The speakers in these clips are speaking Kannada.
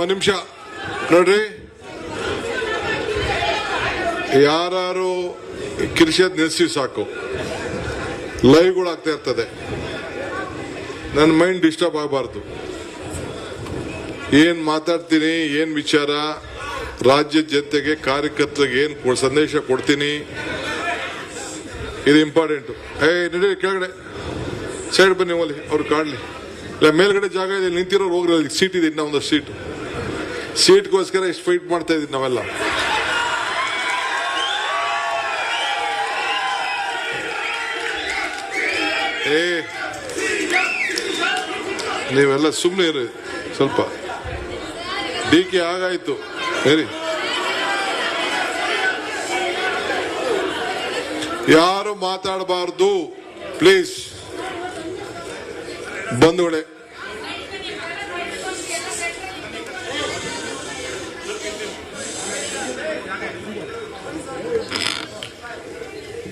ಒಂದ್ ನಿಮಿಷ ನೋಡ್ರಿ, ಯಾರು ಕಿರ್ಚೋದ್ ನಿಲ್ಸಿ ಸಾಕು. ಲೈವ್ಗಳು ಆಗ್ತಾ ಇರ್ತದೆ, ನನ್ನ ಮೈಂಡ್ ಡಿಸ್ಟರ್ಬ್ ಆಗಬಾರ್ದು. ಏನ್ ಮಾತಾಡ್ತೀನಿ, ಏನ್ ವಿಚಾರ, ರಾಜ್ಯದ ಜನತೆಗೆ ಕಾರ್ಯಕರ್ತರಿಗೆ ಏನ್ ಸಂದೇಶ ಕೊಡ್ತೀನಿ, ಇದು ಇಂಪಾರ್ಟೆಂಟು. ನಡಿ ಕೆಳಗಡೆ ಸೈಡ್ ಬನ್ನಿ, ಹೋಗ್ಲಿ ಅವ್ರು ಕಾಡ್ಲಿ. ಇಲ್ಲ ಮೇಲ್ಗಡೆ ಜಾಗ ಇದೆ, ನಿಂತಿರೋರು ಹೋಗ್ರಿ, ಸೀಟ್ ಇದೆ, ಇನ್ನ ಒಂದಷ್ಟು ಸೀಟ್ಗೋಸ್ಕರ ಎಷ್ಟು ಫೈಟ್ ಮಾಡ್ತಾ ಇದೀವಿ ನಾವೆಲ್ಲ. ನೀವೆಲ್ಲ ಸುಮ್ಮನೆ ಇರಿ ಸ್ವಲ್ಪ. ಡಿ.ಕೆ ಆಗಾಯ್ತು, ಹೇಳಿ. ಯಾರು ಮಾತಾಡಬಾರ್ದು ಪ್ಲೀಸ್. ಬಂಧುಗಳೇ,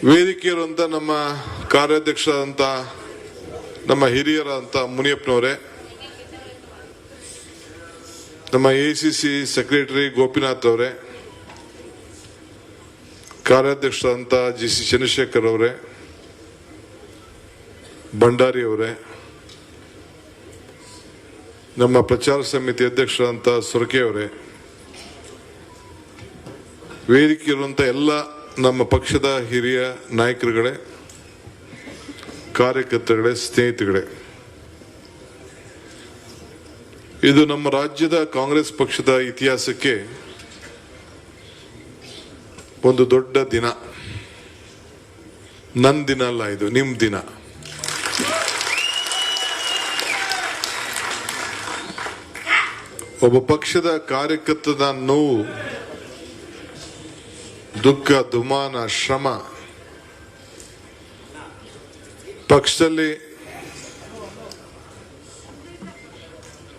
ವೇದಿಕೆಯರಂತ ನಮ್ಮ ಕಾರ್ಯಾಧ್ಯಕ್ಷರಾದಂತ ನಮ್ಮ ಹಿರಿಯರಂತ ಮುನಿಯಪ್ಪನವರೇ, ನಮ್ಮ ACC ಸೆಕ್ರೆಟರಿ ಗೋಪಿನಾಥ್ ಅವರೇ, ಕಾರ್ಯಾಧ್ಯಕ್ಷರಾದಂತ GC ಚಂದ್ರಶೇಖರ್ ಅವರೇ, ಭಂಡಾರಿ ಅವರೇ, ನಮ್ಮ ಪ್ರಚಾರ ಸಮಿತಿ ಅಧ್ಯಕ್ಷರಾದಂತ ಸೊರಕೆ ಅವರೇ, ವೇದಿಕೆಯಿರುವಂತ ಎಲ್ಲ ನಮ್ಮ ಪಕ್ಷದ ಹಿರಿಯ ನಾಯಕರುಗಳೇ, ಕಾರ್ಯಕರ್ತರುಗಳೇ, ಸ್ನೇಹಿತರುಗಳೇ, ಇದು ನಮ್ಮ ರಾಜ್ಯದ ಕಾಂಗ್ರೆಸ್ ಪಕ್ಷದ ಇತಿಹಾಸಕ್ಕೆ ಒಂದು ದೊಡ್ಡ ದಿನ. ನನ್ನ ದಿನ ಅಲ್ಲ, ಇದು ನಿಮ್ ದಿನ. ಒಬ್ಬ ಪಕ್ಷದ ಕಾರ್ಯಕರ್ತನ ನೋವು, ದುಃಖ, ದುಮಾನ, ಶ್ರಮ, ಪಕ್ಷದಲ್ಲಿ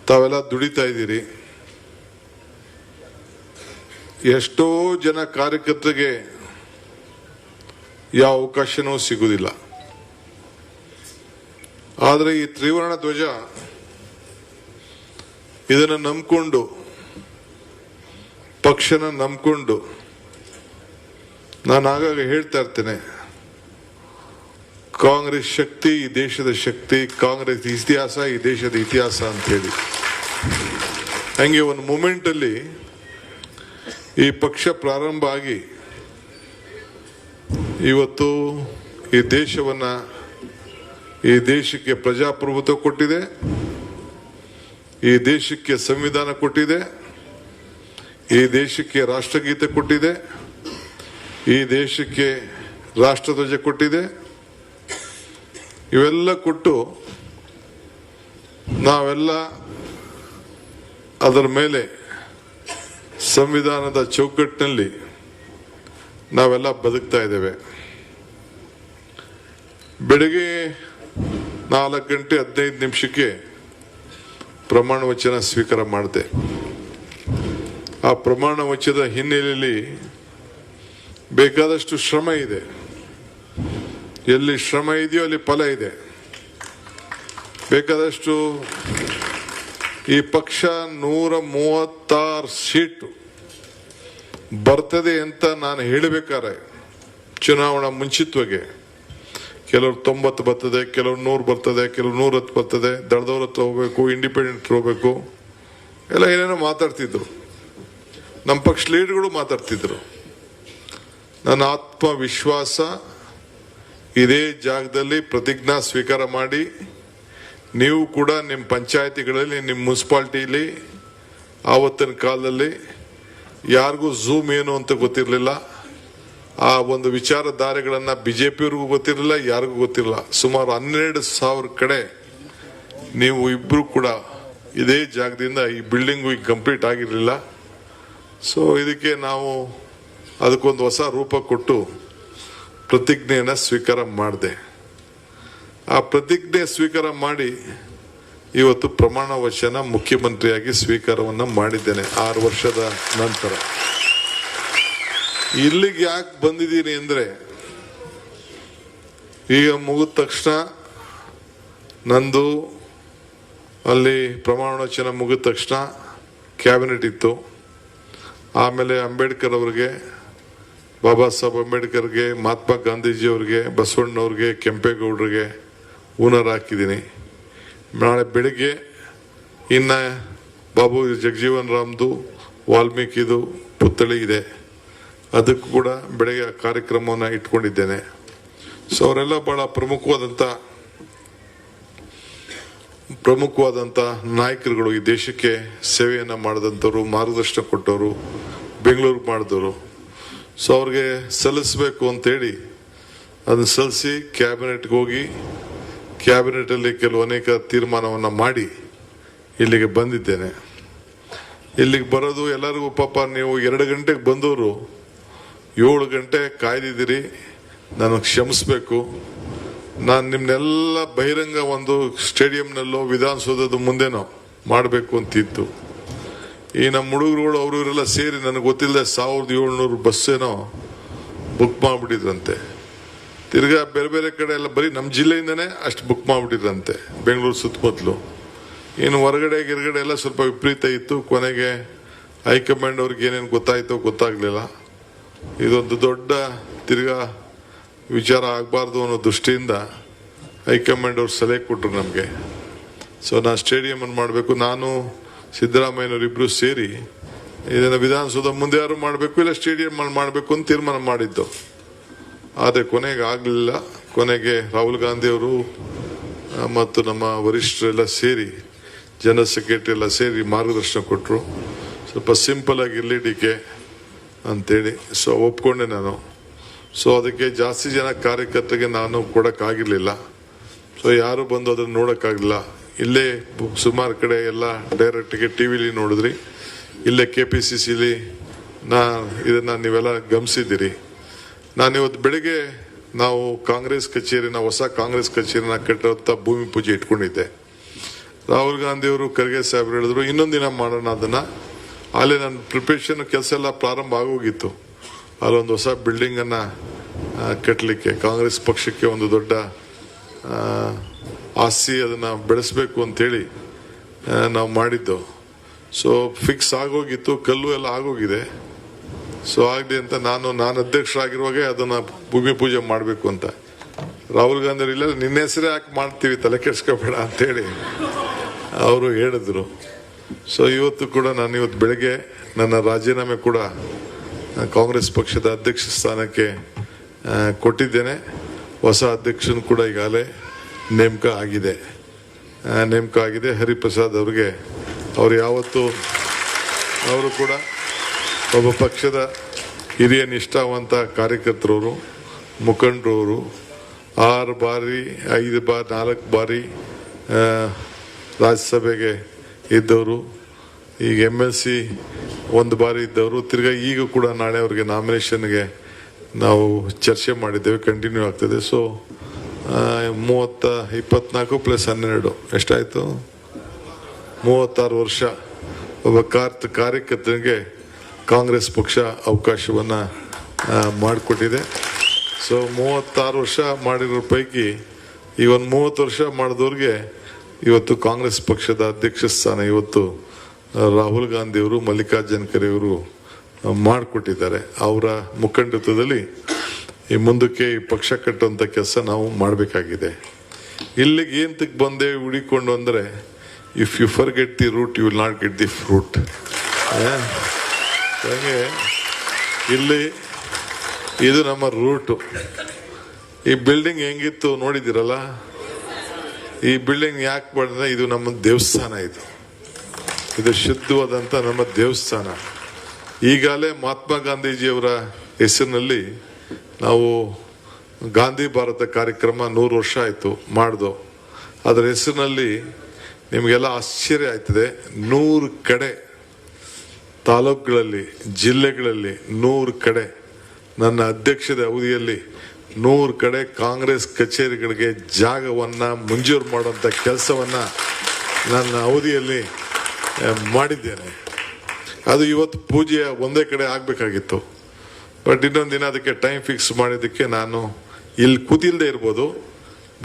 ತಾವೆಲ್ಲ ದುಡಿತಾ ಇದ್ದೀರಿ. ಎಷ್ಟೋ ಜನ ಕಾರ್ಯಕರ್ತರಿಗೆ ಯಾವ ಅವಕಾಶನೂ ಸಿಗುವುದಿಲ್ಲ. ಆದರೆ ಈ ತ್ರಿವರ್ಣ ಧ್ವಜ ಇದನ್ನು ನಂಬಿಕೊಂಡು, ಪಕ್ಷನ ನಂಬಿಕೊಂಡು, ನಾನು ಆಗಾಗ ಹೇಳ್ತಾ ಇರ್ತೇನೆ, ಕಾಂಗ್ರೆಸ್ ಶಕ್ತಿ ಈ ದೇಶದ ಶಕ್ತಿ, ಕಾಂಗ್ರೆಸ್ ಇತಿಹಾಸ ಈ ದೇಶದ ಇತಿಹಾಸ ಅಂತ ಹೇಳಿ. ಹಂಗೆ ಒಂದು ಮೂಮೆಂಟ್ ಅಲ್ಲಿ ಈ ಪಕ್ಷ ಪ್ರಾರಂಭ ಆಗಿ ಇವತ್ತು ಈ ದೇಶವನ್ನ, ಈ ದೇಶಕ್ಕೆ ಪ್ರಜಾಪ್ರಭುತ್ವ ಕೊಟ್ಟಿದೆ, ಈ ದೇಶಕ್ಕೆ ಸಂವಿಧಾನ ಕೊಟ್ಟಿದೆ, ಈ ದೇಶಕ್ಕೆ ರಾಷ್ಟ್ರಗೀತೆ ಕೊಟ್ಟಿದೆ, ಈ ದೇಶಕ್ಕೆ ರಾಷ್ಟ್ರಧ್ವಜ ಕೊಟ್ಟಿದೆ. ಇವೆಲ್ಲ ಕೊಟ್ಟು ನಾವೆಲ್ಲ ಅದರ ಮೇಲೆ ಸಂವಿಧಾನದ ಚೌಕಟ್ಟಿನಲ್ಲಿ ನಾವೆಲ್ಲ ಬದುಕ್ತಾ ಇದ್ದೇವೆ. ಬೆಳಗ್ಗೆ 4:15 ಪ್ರಮಾಣ ವಚನ ಸ್ವೀಕಾರ ಮಾಡಿದೆ. ಆ ಪ್ರಮಾಣ ವಚನದ ಹಿನ್ನೆಲೆಯಲ್ಲಿ ಬೇಕಾದಷ್ಟು ಶ್ರಮ ಇದೆ. ಎಲ್ಲಿ ಶ್ರಮ ಇದೆಯೋ ಅಲ್ಲಿ ಫಲ ಇದೆ. ಬೇಕಾದಷ್ಟು ಈ ಪಕ್ಷ 136 ಸೀಟು ಬರ್ತದೆ ಅಂತ ನಾನು ಹೇಳಬೇಕಾರೆ ಚುನಾವಣಾ ಮುಂಚಿತವಾಗಿ ಕೆಲವರು 90 ಬರ್ತದೆ, ಕೆಲವರು 100 ಬರ್ತದೆ, ಕೆಲವರು 110 ಬರ್ತದೆ, ದಳದವ್ರ ಹತ್ರ ಹೋಗ್ಬೇಕು, ಇಂಡಿಪೆಂಡೆಂಟ್ ಹೋಗ್ಬೇಕು, ಎಲ್ಲ ಏನೇನೋ ಮಾತಾಡ್ತಿದ್ರು. ನಮ್ಮ ಪಕ್ಷ ಲೀಡರ್ಗಳು ಮಾತಾಡ್ತಿದ್ರು. ನನ್ನ ಆತ್ಮವಿಶ್ವಾಸ ಇದೇ ಜಾಗದಲ್ಲಿ ಪ್ರತಿಜ್ಞಾ ಸ್ವೀಕಾರ ಮಾಡಿ, ನೀವು ಕೂಡ ನಿಮ್ಮ ಪಂಚಾಯತಿಗಳಲ್ಲಿ, ನಿಮ್ಮ ಮುನ್ಸಿಪಾಲ್ಟಿಲಿ ಆವತ್ತಿನ ಕಾಲದಲ್ಲಿ ಯಾರಿಗೂ ಝೂಮ್ ಏನು ಅಂತ ಗೊತ್ತಿರಲಿಲ್ಲ. ಆ ಒಂದು ವಿಚಾರಧಾರೆಗಳನ್ನ ಬಿಜೆಪಿಯವ್ರಿಗೂ ಗೊತ್ತಿರಲಿಲ್ಲ, ಯಾರಿಗೂ ಗೊತ್ತಿರಲಿಲ್ಲ. ಸುಮಾರು 12,000 ಕಡೆ ನೀವು ಇಬ್ರು ಕೂಡ ಇದೇ ಜಾಗದಿಂದ, ಈ ಬಿಲ್ಡಿಂಗು ಈಗ ಕಂಪ್ಲೀಟ್ ಆಗಿರಲಿಲ್ಲ. ಸೊ ಇದಕ್ಕೆ ನಾವು ಅದಕ್ಕೊಂದು ಹೊಸ ರೂಪ ಕೊಟ್ಟು ಪ್ರತಿಜ್ಞೆಯನ್ನು ಸ್ವೀಕಾರ ಮಾಡಿದೆ. ಆ ಪ್ರತಿಜ್ಞೆ ಸ್ವೀಕಾರ ಮಾಡಿ ಇವತ್ತು ಪ್ರಮಾಣ ವಚನ ಮುಖ್ಯಮಂತ್ರಿಯಾಗಿ ಸ್ವೀಕಾರವನ್ನು ಮಾಡಿದ್ದೇನೆ 6 ವರ್ಷದ ನಂತರ. ಇಲ್ಲಿಗೆ ಯಾಕೆ ಬಂದಿದ್ದೀನಿ ಅಂದ್ರೆ, ಈಗ ಮುಗಿದ ತಕ್ಷಣ ನಂದು ಅಲ್ಲಿ ಪ್ರಮಾಣ ವಚನ ಮುಗಿದ ತಕ್ಷಣ ಕ್ಯಾಬಿನೆಟ್ ಇತ್ತು. ಆಮೇಲೆ ಅಂಬೇಡ್ಕರ್ ಅವ್ರಿಗೆ, ಬಾಬಾ ಸಾಹೇಬ್ ಅಂಬೇಡ್ಕರ್ಗೆ, ಮಹಾತ್ಮ ಗಾಂಧೀಜಿಯವ್ರಿಗೆ, ಬಸವಣ್ಣವ್ರಿಗೆ, ಕೆಂಪೇಗೌಡರಿಗೆ ಹೂನರ್ ಹಾಕಿದ್ದೀನಿ. ನಾಳೆ ಬೆಳಿಗ್ಗೆ ಇನ್ನು ಬಾಬು ಜಗಜೀವನ್ ರಾಮ್ದು, ವಾಲ್ಮೀಕಿದು ಪುತ್ಥಳಿ ಇದೆ, ಅದಕ್ಕೂ ಕೂಡ ಬೆಳಗ್ಗೆ ಕಾರ್ಯಕ್ರಮವನ್ನು ಇಟ್ಕೊಂಡಿದ್ದೇನೆ. ಸೊ ಅವರೆಲ್ಲ ಬಹಳ ಪ್ರಮುಖವಾದಂಥ ನಾಯಕರುಗಳು, ಈ ದೇಶಕ್ಕೆ ಸೇವೆಯನ್ನು ಮಾಡಿದಂಥವ್ರು, ಮಾರ್ಗದರ್ಶನ ಕೊಟ್ಟವರು, ಬೆಂಗಳೂರು ಮಾಡಿದವರು. ಸೊ ಅವ್ರಿಗೆ ಸಲ್ಲಿಸಬೇಕು ಅಂತೇಳಿ ಅದನ್ನು ಸಲ್ಲಿಸಿ ಕ್ಯಾಬಿನೆಟ್ಗೆ ಹೋಗಿ ಕ್ಯಾಬಿನೆಟಲ್ಲಿ ಅನೇಕ ತೀರ್ಮಾನವನ್ನು ಮಾಡಿ ಇಲ್ಲಿಗೆ ಬಂದಿದ್ದೇನೆ. ಇಲ್ಲಿಗೆ ಬರೋದು ಎಲ್ಲರಿಗೂ ಪಾಪ, ನೀವು 2 ಗಂಟೆಗೆ ಬಂದವರು 7 ಗಂಟೆ ಕಾಯ್ದಿದ್ದೀರಿ, ನನಗೆ ಕ್ಷಮಿಸ್ಬೇಕು. ನಾನು ನಿಮ್ಮನ್ನೆಲ್ಲ ಬಹಿರಂಗ ಒಂದು ಸ್ಟೇಡಿಯಂನಲ್ಲೋ ವಿಧಾನಸೌಧದ ಮುಂದೆನೋ ಮಾಡಬೇಕು ಅಂತಿತ್ತು. ಈ ನಮ್ಮ ಹುಡುಗರುಗಳು ಅವರು ಇವರೆಲ್ಲ ಸೇರಿ ನನಗೆ ಗೊತ್ತಿಲ್ಲದೆ 1700 ಬಸ್ಸೇನೋ ಬುಕ್ ಮಾಡಿಬಿಟ್ಟಿದ್ರಂತೆ. ತಿರ್ಗಾ ಬೇರೆ ಬೇರೆ ಕಡೆ ಎಲ್ಲ ಬರೀ ನಮ್ಮ ಜಿಲ್ಲೆಯಿಂದನೇ ಅಷ್ಟು ಬುಕ್ ಮಾಡಿಬಿಟ್ಟಿದ್ರಂತೆ, ಬೆಂಗಳೂರು ಸುತ್ತಮುತ್ತಲು. ಇನ್ನು ಹೊರಗಡೆ ಎಲ್ಲ ಸ್ವಲ್ಪ ವಿಪರೀತ ಇತ್ತು. ಕೊನೆಗೆ ಹೈಕಮಾಂಡ್ ಅವ್ರಿಗೆ ಏನೇನು ಗೊತ್ತಾಯ್ತೋ ಗೊತ್ತಾಗ್ಲಿಲ್ಲ. ಇದೊಂದು ದೊಡ್ಡ ತಿರ್ಗಾ ವಿಚಾರ ಆಗಬಾರ್ದು ಅನ್ನೋ ದೃಷ್ಟಿಯಿಂದ ಹೈಕಮಾಂಡ್ ಅವ್ರು ಸಲಹೆ ಕೊಟ್ಟರು ನಮಗೆ. ಸೊ ನಾನು ಸ್ಟೇಡಿಯಂ ಮಾಡಬೇಕು, ನಾನು ಸಿದ್ದರಾಮಯ್ಯನವ್ರು ಇಬ್ರು ಸೇರಿ ಇದನ್ನು ವಿಧಾನಸೌಧ ಮುಂದೆ ಯಾರು ಮಾಡಬೇಕು, ಇಲ್ಲ ಸ್ಟೇಡಿಯಂ ಮಾಡಬೇಕು ಅಂತ ತೀರ್ಮಾನ ಮಾಡಿದ್ದು. ಆದರೆ ಕೊನೆಗೆ ಆಗಲಿಲ್ಲ. ಕೊನೆಗೆ ರಾಹುಲ್ ಗಾಂಧಿ ಅವರು ಮತ್ತು ನಮ್ಮ ವರಿಷ್ಠರೆಲ್ಲ ಸೇರಿ, ಜನರಲ್ ಸೆಕ್ರೆಟರಿ ಎಲ್ಲ ಸೇರಿ ಮಾರ್ಗದರ್ಶನ ಕೊಟ್ಟರು. ಸ್ವಲ್ಪ ಸಿಂಪಲ್ ಆಗಿರಲಿ ಡಿಕೆ ಅಂತೇಳಿ. ಸೊ ಒಪ್ಕೊಂಡೆ ನಾನು. ಸೊ ಅದಕ್ಕೆ ಜಾಸ್ತಿ ಜನ ಕಾರ್ಯಕರ್ತರಿಗೆ ನಾನು ಕೊಡೋಕ್ಕಾಗಿರ್ಲಿಲ್ಲ. ಸೊ ಯಾರು ಬಂದು ಅದನ್ನು ನೋಡೋಕ್ಕಾಗಲಿಲ್ಲ. ಇಲ್ಲೇ ಸುಮಾರು ಕಡೆ ಎಲ್ಲ ಡೈರೆಕ್ಟ್ಗೆ ಟಿವಿಲಿ ನೋಡಿದ್ರಿ, ಇಲ್ಲೇ KPCCಲಿ ಇದನ್ನು ನೀವೆಲ್ಲ ಗಮನಿಸಿದ್ದೀರಿ. ನಾನಿವತ್ತು ಬೆಳಿಗ್ಗೆ ನಾವು ಕಾಂಗ್ರೆಸ್ ಕಚೇರಿನ, ಹೊಸ ಕಾಂಗ್ರೆಸ್ ಕಚೇರಿನ ಕಟ್ಟುವಂಥ ಭೂಮಿ ಪೂಜೆ ಇಟ್ಕೊಂಡಿದ್ದೆ. ರಾಹುಲ್ ಗಾಂಧಿಯವರು, ಖರ್ಗೆ ಸಾಹೇಬ್ರು ಹೇಳಿದ್ರು ಇನ್ನೊಂದಿನ ಮಾಡೋಣ ಅದನ್ನು. ಅಲ್ಲಿ ನನ್ನ ಪ್ರಿಪ್ರೇಷನ್ ಕೆಲಸ ಎಲ್ಲ ಪ್ರಾರಂಭ ಆಗೋಗಿತ್ತು. ಅಲ್ಲೊಂದು ಹೊಸ ಬಿಲ್ಡಿಂಗನ್ನು ಕಟ್ಟಲಿಕ್ಕೆ, ಕಾಂಗ್ರೆಸ್ ಪಕ್ಷಕ್ಕೆ ಒಂದು ದೊಡ್ಡ ಆಸ್ತಿ, ಅದನ್ನು ಬೆಳೆಸಬೇಕು ಅಂತೇಳಿ ನಾವು ಮಾಡಿದ್ದು. ಸೊ ಫಿಕ್ಸ್ ಆಗೋಗಿತ್ತು, ಕಲ್ಲು ಎಲ್ಲ ಆಗೋಗಿದೆ. ಸೊ ಆಗಲಿ ಅಂತ ನಾನು ಅಧ್ಯಕ್ಷರಾಗಿರುವಾಗ ಅದನ್ನು ಭೂಮಿ ಪೂಜೆ ಮಾಡಬೇಕು ಅಂತ. ರಾಹುಲ್ ಗಾಂಧಿ ಇಲ್ಲ, ನಿನ್ನ ಹೆಸರೇ ಯಾಕೆ ಮಾಡ್ತೀವಿ, ತಲೆ ಕೆಡ್ಸ್ಕೋಬೇಡ ಅಂತೇಳಿ ಅವರು ಹೇಳಿದ್ರು. ಸೊ ಇವತ್ತು ಕೂಡ ಇವತ್ತು ಬೆಳಗ್ಗೆ ನನ್ನ ರಾಜೀನಾಮೆ ಕೂಡ ಕಾಂಗ್ರೆಸ್ ಪಕ್ಷದ ಅಧ್ಯಕ್ಷ ಸ್ಥಾನಕ್ಕೆ ಕೊಟ್ಟಿದ್ದೇನೆ. ಹೊಸ ಅಧ್ಯಕ್ಷನು ಕೂಡ ಈಗಾಗಲೇ ನೇಮಕ ಆಗಿದೆ. ಹರಿಪ್ರಸಾದ್ ಅವ್ರಿಗೆ, ಅವರು ಕೂಡ ಒಬ್ಬ ಪಕ್ಷದ ಹಿರಿಯ ನಿಷ್ಠಾವಂತ ಕಾರ್ಯಕರ್ತರವರು, ಮುಖಂಡರವರು. 6 ಬಾರಿ 5 ಬಾರಿ 4 ಬಾರಿ ರಾಜ್ಯಸಭೆಗೆ ಇದ್ದವರು, ಈಗ MLC 1 ಬಾರಿ ಇದ್ದವರು. ತಿರ್ಗಾ ಈಗ ಕೂಡ ನಾಳೆ ಅವ್ರಿಗೆ ನಾಮಿನೇಷನ್ಗೆ ನಾವು ಚರ್ಚೆ ಮಾಡಿದ್ದೇವೆ, ಕಂಟಿನ್ಯೂ ಆಗ್ತದೆ. ಸೊ 24 + 12 ಎಷ್ಟಾಯಿತು, 36 ವರ್ಷ ಒಬ್ಬ ಕಾರ್ಯಕರ್ತನಿಗೆ ಕಾಂಗ್ರೆಸ್ ಪಕ್ಷ ಅವಕಾಶವನ್ನು ಮಾಡಿಕೊಟ್ಟಿದೆ. ಸೊ 36 ವರ್ಷ ಮಾಡಿರೋ ಪೈಕಿ ಈ ಒಂದು 30 ವರ್ಷ ಮಾಡಿದವ್ರಿಗೆ ಇವತ್ತು ಕಾಂಗ್ರೆಸ್ ಪಕ್ಷದ ಅಧ್ಯಕ್ಷ ಸ್ಥಾನ ಇವತ್ತು ರಾಹುಲ್ ಗಾಂಧಿಯವರು, ಮಲ್ಲಿಕಾರ್ಜುನ್ ಖರ್ಗೆ ಅವರು ಮಾಡಿಕೊಟ್ಟಿದ್ದಾರೆ. ಅವರ ಮುಖಂಡತ್ವದಲ್ಲಿ ಈ ಮುಂದಕ್ಕೆ ಈ ಪಕ್ಷ ಕಟ್ಟುವಂಥ ಕೆಲಸ ನಾವು ಮಾಡಬೇಕಾಗಿದೆ. ಇಲ್ಲಿಗೆ ಏಂತಕ್ಕೆ ಬಂದೆ ಹುಡಿಕೊಂಡು ಅಂದರೆ, if you forget the root you will not get the fruit. ಹಾಗೆ ಇಲ್ಲಿ ಇದು ನಮ್ಮ ರೂಟು. ಈ ಬಿಲ್ಡಿಂಗ್ ಹೆಂಗಿತ್ತು ನೋಡಿದ್ದೀರಲ್ಲ. ಈ ಬಿಲ್ಡಿಂಗ್ ಯಾಕೆ ಮಾಡಿದ್ರೆ, ಇದು ನಮ್ಮ ದೇವಸ್ಥಾನ. ಇದು ಶುದ್ಧವಾದಂಥ ನಮ್ಮ ದೇವಸ್ಥಾನ. ಈಗಾಗಲೇ ಮಹಾತ್ಮ ಗಾಂಧೀಜಿಯವರ ಹೆಸರಿನಲ್ಲಿ ನಾವು ಗಾಂಧಿ ಭಾರತ ಕಾರ್ಯಕ್ರಮ 100 ವರ್ಷ ಆಯಿತು ಮಾಡ್ದು. ಅದರ ಹೆಸರಿನಲ್ಲಿ ನಿಮಗೆಲ್ಲ ಆಶ್ಚರ್ಯ ಆಯ್ತದೆ, 100 ಕಡೆ ತಾಲೂಕುಗಳಲ್ಲಿ, ಜಿಲ್ಲೆಗಳಲ್ಲಿ 100 ಕಡೆ ನನ್ನ ಅಧ್ಯಕ್ಷದ ಅವಧಿಯಲ್ಲಿ 100 ಕಡೆ ಕಾಂಗ್ರೆಸ್ ಕಚೇರಿಗಳಿಗೆ ಜಾಗವನ್ನು ಮಂಜೂರು ಮಾಡುವಂಥ ಕೆಲಸವನ್ನು ನನ್ನ ಅವಧಿಯಲ್ಲಿ ಮಾಡಿದ್ದೇನೆ. ಅದು ಇವತ್ತು ಪೂಜೆ ಒಂದೇ ಕಡೆ ಆಗಬೇಕಾಗಿತ್ತು. ಬಟ್ ಇನ್ನೊಂದು ದಿನ ಅದಕ್ಕೆ ಟೈಮ್ ಫಿಕ್ಸ್ ಮಾಡಿದ್ದಕ್ಕೆ ನಾನು ಇಲ್ಲಿ ಕೂತಿಲ್ದೇ ಇರ್ಬೋದು,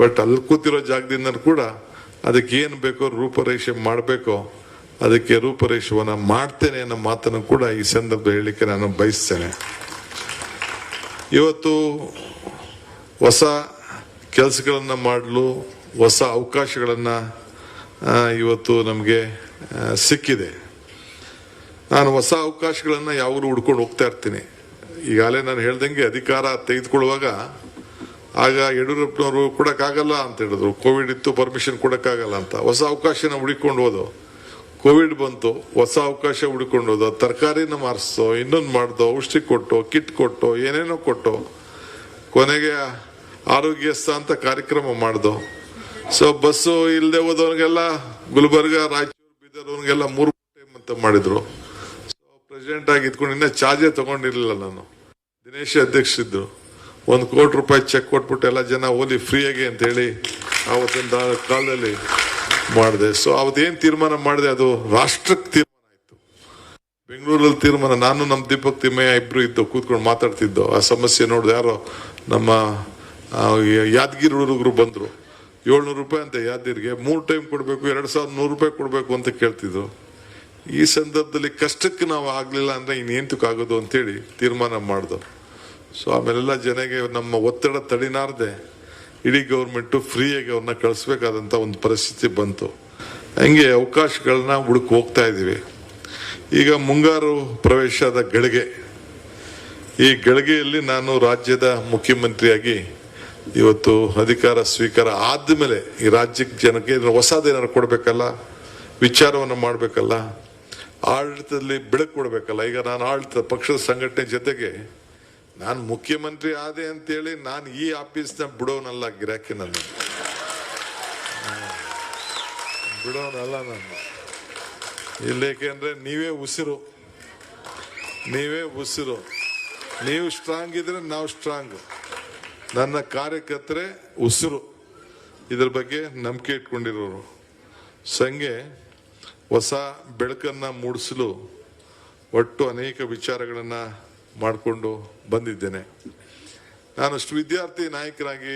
ಬಟ್ ಅಲ್ಲಿ ಕೂತಿರೋ ಜಾಗದಿಂದ ಕೂಡ ಅದಕ್ಕೆ ಏನು ಬೇಕೋ ರೂಪರೇಷೆ ಮಾಡಬೇಕೋ ಅದಕ್ಕೆ ರೂಪರೇಷೆಯನ್ನು ಮಾಡ್ತೇನೆ ಅನ್ನೋ ಮಾತನ್ನು ಕೂಡ ಈ ಸಂದರ್ಭದಲ್ಲಿ ಹೇಳಲಿಕ್ಕೆ ನಾನು ಬಯಸ್ತೇನೆ. ಇವತ್ತು ಹೊಸ ಕೆಲಸಗಳನ್ನು ಮಾಡಲು ಹೊಸ ಅವಕಾಶಗಳನ್ನು ಇವತ್ತು ನಮಗೆ ಸಿಕ್ಕಿದೆ. ನಾನು ಹೊಸ ಅವಕಾಶಗಳನ್ನು ಯಾವಾಗಲೂ ಹುಡ್ಕೊಂಡು ಹೋಗ್ತಾ ಇರ್ತೀನಿ. ಈಗಾಗಲೇ ನಾನು ಹೇಳ್ದಂಗೆ ಅಧಿಕಾರ ತೆಗೆದುಕೊಳ್ಳುವಾಗ ಆಗ ಯಡಿಯೂರಪ್ಪನವರು ಕೊಡೋಕ್ಕಾಗಲ್ಲ ಅಂತ ಹೇಳಿದ್ರು, ಕೋವಿಡ್ ಇತ್ತು, ಪರ್ಮಿಷನ್ ಕೊಡೋಕ್ಕಾಗಲ್ಲ ಅಂತ. ಹೊಸ ಅವಕಾಶನ ಹುಡುಕೊಂಡು ಹೋದೋ, ಕೋವಿಡ್ ಬಂತು, ಹೊಸ ಅವಕಾಶ ಹುಡುಕೊಂಡು ಹೋದೋ, ತರಕಾರಿನ ಮಾರಿಸೋ, ಇನ್ನೊಂದು ಮಾಡ್ದೋ, ಔಷಧಿ ಕೊಟ್ಟು, ಕಿಟ್ ಕೊಟ್ಟು, ಏನೇನೋ ಕೊಟ್ಟು, ಕೊನೆಗೆ ಆರೋಗ್ಯಸ್ಥ ಅಂತ ಕಾರ್ಯಕ್ರಮ ಮಾಡ್ದೋ. ಸೊ ಬಸ್ಸು ಇಲ್ಲದೆ ಹೋದವ್ರಿಗೆಲ್ಲ ಗುಲ್ಬರ್ಗ, ರಾಯಚೂರು, ಬೀದರ್ ಅವ್ರಿಗೆಲ್ಲ 3 ಟೈಮ್ ಅಂತ ಮಾಡಿದ್ರು. ಸೊ ಪ್ರೆಸಿಡೆಂಟ್ ಆಗಿ ಇದ್ಕೊಂಡು ಇನ್ನೂ ಚಾರ್ಜೇ ತಗೊಂಡಿರ್ಲಿಲ್ಲ ನಾನು. ದಿನೇಶ್ ಅಧ್ಯಕ್ಷರಿದ್ದು ₹1 ಕೋಟಿ ಚೆಕ್ ಕೊಟ್ಬಿಟ್ಟು ಎಲ್ಲ ಜನ ಓದಿ ಫ್ರೀಯಾಗಿ ಅಂತ ಹೇಳಿ ಆವತ್ತಿನ ಕಾಲದಲ್ಲಿ ಮಾಡಿದೆ. ಸೊ ಅವತ್ತೇನು ತೀರ್ಮಾನ ಮಾಡಿದೆ ಅದು ರಾಷ್ಟ್ರಕ್ಕೆ ತೀರ್ಮಾನ ಆಯ್ತು. ಬೆಂಗಳೂರಲ್ಲಿ ತೀರ್ಮಾನ, ನಾನು ನಮ್ಮ ದೀಪಕ್ ತಿಮ್ಮಯ್ಯ ಇಬ್ರು ಇದ್ದು ಕೂತ್ಕೊಂಡು ಮಾತಾಡ್ತಿದ್ದೋ. ಆ ಸಮಸ್ಯೆ ನೋಡಿದೆ, ಯಾರೋ ನಮ್ಮ ಯಾದಗಿರಿ ಹುಡುಗರು ಬಂದ್ರು, ₹700 ಅಂತ ಯಾದಗಿರಿಗೆ 3 ಟೈಮ್ ಕೊಡಬೇಕು, ₹2100 ಕೊಡಬೇಕು ಅಂತ ಕೇಳ್ತಿದ್ರು. ಈ ಸಂದರ್ಭದಲ್ಲಿ ಕಷ್ಟಕ್ಕೆ ನಾವು ಆಗ್ಲಿಲ್ಲ ಅಂದ್ರೆ ಇನ್ನೇಂತಕ್ಕಾಗೋದು ಅಂತೇಳಿ ತೀರ್ಮಾನ ಮಾಡ್ದು. ಸೊ ಆಮೇಲೆಲ್ಲ ಜನಗೆ ನಮ್ಮ ಒತ್ತಡ ತಡಿನಾರ್ದೆ ಇಡೀ ಗೌರ್ಮೆಂಟು ಫ್ರೀಯಾಗಿ ಅವ್ರನ್ನ ಕಳಿಸ್ಬೇಕಾದಂಥ ಒಂದು ಪರಿಸ್ಥಿತಿ ಬಂತು. ಹಂಗೆ ಅವಕಾಶಗಳನ್ನ ಹುಡುಕ್ ಹೋಗ್ತಾ ಇದ್ದೀವಿ. ಈಗ ಮುಂಗಾರು ಪ್ರವೇಶದ ಗಳಿಗೆ, ಈ ಗಳಿಗೆಯಲ್ಲಿ ನಾನು ರಾಜ್ಯದ ಮುಖ್ಯಮಂತ್ರಿಯಾಗಿ ಇವತ್ತು ಅಧಿಕಾರ ಸ್ವೀಕಾರ ಆದ್ಮೇಲೆ ಈ ರಾಜ್ಯಕ್ಕೆ ಜನಕ್ಕೆ ಹೊಸದೇನಾದ್ರು ಕೊಡ್ಬೇಕಲ್ಲ, ವಿಚಾರವನ್ನು ಮಾಡಬೇಕಲ್ಲ, ಆಡಳಿತದಲ್ಲಿ ಬೆಳಕು ಕೊಡ್ಬೇಕಲ್ಲ. ಈಗ ನಾನು ಆಡಳಿತ ಪಕ್ಷದ ಸಂಘಟನೆ ಜೊತೆಗೆ ನಾನು ಮುಖ್ಯಮಂತ್ರಿ ಆದೆ ಅಂತೇಳಿ ನಾನು ಈ ಆಫೀಸ್ನ ಬಿಡೋನಲ್ಲ, ಗಿರಾಕಿ ನಾನು ಬಿಡೋನಲ್ಲ ನಾನು ಇಲ್ಲೇಕೆಂದ್ರೆ ನೀವೇ ಉಸಿರು, ನೀವು ಸ್ಟ್ರಾಂಗ್ ಇದ್ರೆ ನಾವು ಸ್ಟ್ರಾಂಗ್. ನನ್ನ ಕಾರ್ಯಕರ್ತರೆ ಉಸಿರು, ಇದ್ರ ಬಗ್ಗೆ ನಂಬಿಕೆ ಇಟ್ಕೊಂಡಿರೋರು. ಸಂಘೆ ಹೊಸ ಬೆಳಕನ್ನ ಮೂಡಿಸಲು ಒಟ್ಟು ಅನೇಕ ವಿಚಾರಗಳನ್ನ ಮಾಡಿಕೊಂಡು ಬಂದಿದ್ದೇನೆ. ನಾನಷ್ಟು ವಿದ್ಯಾರ್ಥಿ ನಾಯಕರಾಗಿ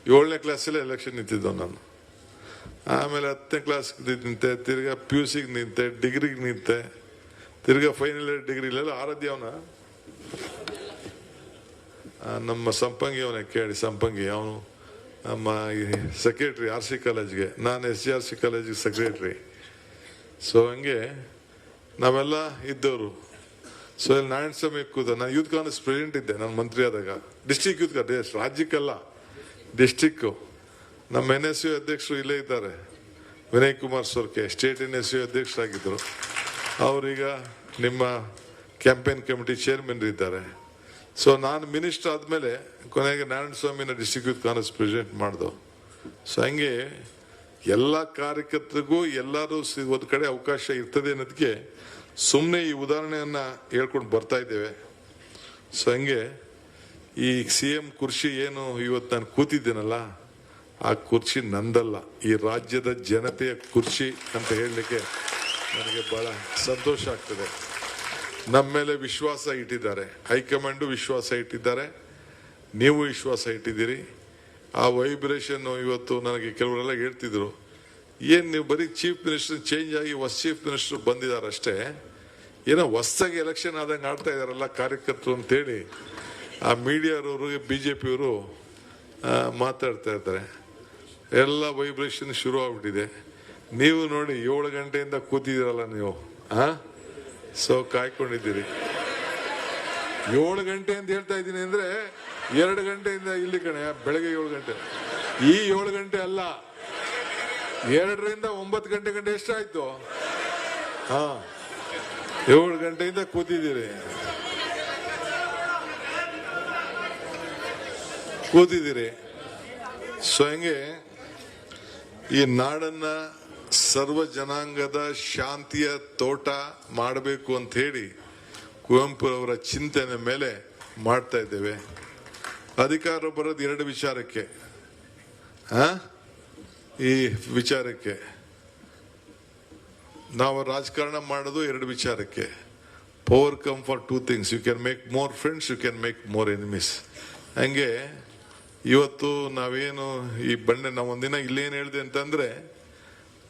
7ನೇ ಕ್ಲಾಸಲ್ಲೇ ಎಲೆಕ್ಷನ್ ನಿಂತಿದ್ದೋ ನಾನು. ಆಮೇಲೆ 10ನೇ ಕ್ಲಾಸ್ ನಿಂತೆ, ತಿರ್ಗಾ PUC ನಿಂತೆ, ಡಿಗ್ರಿಗೆ ನಿಂತೆ, ತಿರ್ಗಾ ಫೈನಲ್ ಇಯರ್ ಡಿಗ್ರಿಲೆಲ್ಲ ಆರಾಧ್ಯವನ ನಮ್ಮ ಸಂಪಂಗಿ ಅವನೇ ಕೇಳಿ, ಸಂಪಂಗಿ ಅವನು ನಮ್ಮ ಸೆಕ್ರೆಟ್ರಿ RC ಕಾಲೇಜ್ಗೆ, ನಾನು SGRC ಕಾಲೇಜಿಗೆ ಸೆಕ್ರೆಟ್ರಿ. ಸೊ ಹಂಗೆ ನಾವೆಲ್ಲ ಇದ್ದವರು. ಸೊ ಇಲ್ಲಿ ನಾರಾಯಣ ಸ್ವಾಮಿ ಕೂತ, ನಾನು ಯೂತ್ ಕಾಂಗ್ರೆಸ್ ಪ್ರೆಸಿಡೆಂಟ್ ಇದ್ದೆ ನಾನು ಮಂತ್ರಿ ಆದಾಗ. ಡಿಸ್ಟ್ರಿಕ್ಟ್ ಯೂತ್ ಕಾಂಗ್ರೆಸ್, ರಾಜ್ಯಕ್ಕಲ್ಲ ಡಿಸ್ಟ್ರಿಕ್ಕು. ನಮ್ಮ NSU ಅಧ್ಯಕ್ಷರು ಇಲ್ಲೇ ಇದ್ದಾರೆ, ವಿನಯ್ ಕುಮಾರ್ ಸೊರ್ಕೆ, ಸ್ಟೇಟ್ NSU ಅಧ್ಯಕ್ಷರಾಗಿದ್ದರು. ಅವರೀಗ ನಿಮ್ಮ ಕ್ಯಾಂಪೇನ್ ಕಮಿಟಿ ಚೇರ್ಮನ್ ಇದ್ದಾರೆ. ಸೊ ನಾನು ಮಿನಿಸ್ಟರ್ ಆದಮೇಲೆ ಕೊನೆಗೆ ನಾರಾಯಣ ಸ್ವಾಮಿನ ಡಿಸ್ಟ್ರಿಕ್ಟ್ ಯೂತ್ ಕಾಂಗ್ರೆಸ್ ಪ್ರೆಸಿಡೆಂಟ್ ಮಾಡ್ದು. ಸೊ ಹಂಗೆ ಎಲ್ಲ ಕಾರ್ಯಕರ್ತರಿಗೂ ಎಲ್ಲರೂ ಒಂದು ಕಡೆ ಅವಕಾಶ ಇರ್ತದೆ ಅನ್ನೋದಕ್ಕೆ ಸುಮ್ಮನೆ ಈ ಉದಾಹರಣೆಯನ್ನ ಹೇಳ್ಕೊಂಡು ಬರ್ತಾ ಇದ್ದೇವೆ. ಸೊ ಹಂಗೆ ಈ CM ಕುರ್ಚಿ ಏನು ಇವತ್ತು ನಾನು ಕೂತಿದ್ದೇನಲ್ಲ, ಆ ಕುರ್ಚಿ ನಂದಲ್ಲ, ಈ ರಾಜ್ಯದ ಜನತೆಯ ಕುರ್ಚಿ ಅಂತ ಹೇಳಲಿಕ್ಕೆ ನನಗೆ ಬಹಳ ಸಂತೋಷ ಆಗ್ತದೆ. ನಮ್ಮ ಮೇಲೆ ವಿಶ್ವಾಸ ಇಟ್ಟಿದ್ದಾರೆ, ಹೈಕಮಾಂಡು ವಿಶ್ವಾಸ ಇಟ್ಟಿದ್ದಾರೆ, ನೀವು ವಿಶ್ವಾಸ ಇಟ್ಟಿದ್ದೀರಿ. ಆ ವೈಬ್ರೇಷನ್ ಇವತ್ತು ನನಗೆ ಕೆಲವರೆಲ್ಲ ಹೇಳ್ತಿದ್ರು, ಏನ್ ನೀವು ಬರೀ ಚೀಫ್ ಮಿನಿಸ್ಟರ್ ಚೇಂಜ್ ಆಗಿ ಹೊಸ ಚೀಫ್ ಮಿನಿಸ್ಟರ್ ಬಂದಿದ್ದಾರೆ ಅಷ್ಟೇ, ಏನೋ ಹೊಸದಾಗಿ ಎಲೆಕ್ಷನ್ ಆದಂಗೆ ಆಡ್ತಾ ಇದಾರಲ್ಲ ಕಾರ್ಯಕರ್ತರು ಅಂತೇಳಿ ಆ ಮೀಡಿಯಾದವರು BJPಯವರು ಮಾತಾಡ್ತಾ ಇರ್ತಾರೆ. ಎಲ್ಲ ವೈಬ್ರೇಷನ್ ಶುರು ಆಗ್ಬಿಟ್ಟಿದೆ. ನೀವು ನೋಡಿ 7 ಗಂಟೆಯಿಂದ ಕೂತಿದ್ದೀರಲ್ಲ ನೀವು, ಸೊ ಕಾಯ್ಕೊಂಡಿದ್ದೀರಿ. 7 ಗಂಟೆ ಅಂತ ಹೇಳ್ತಾ ಇದ್ದೀನಿ ಅಂದ್ರೆ 2 ಗಂಟೆಯಿಂದ ಇಲ್ಲಿ ಕಣೆ, ಬೆಳಗ್ಗೆ 7 ಗಂಟೆ. ಈ 7 ಗಂಟೆ ಅಲ್ಲ, 2ರಿಂದ 9 ಗಂಟೆ ಎಷ್ಟಾಯ್ತು? 7 ಗಂಟೆಯಿಂದ ಕೂತಿದ್ದೀರಿ. ಸೊ ಹಂಗೆ ಈ ನಾಡನ್ನ ಸರ್ವ ಜನಾಂಗದ ಶಾಂತಿಯ ತೋಟ ಮಾಡಬೇಕು ಅಂತ ಹೇಳಿ ಕುವೆಂಪು ಅವರ ಚಿಂತನೆ ಮೇಲೆ ಮಾಡ್ತಾ ಇದ್ದೇವೆ. ಅಧಿಕಾರ ಬರೋದು 2 ವಿಚಾರಕ್ಕೆ, ಈ ವಿಚಾರಕ್ಕೆ ನಾವು ರಾಜಕಾರಣ ಮಾಡೋದು 2 ವಿಚಾರಕ್ಕೆ. Power come for two things, you can make more friends, you can make more enemies. ಹಂಗೆ ಇವತ್ತು ನಾವೇನು ಈ ಬಂಡೆ, ನಾವು ಒಂದಿನ ಇಲ್ಲೇನು ಹೇಳಿದೆ ಅಂತಂದ್ರೆ,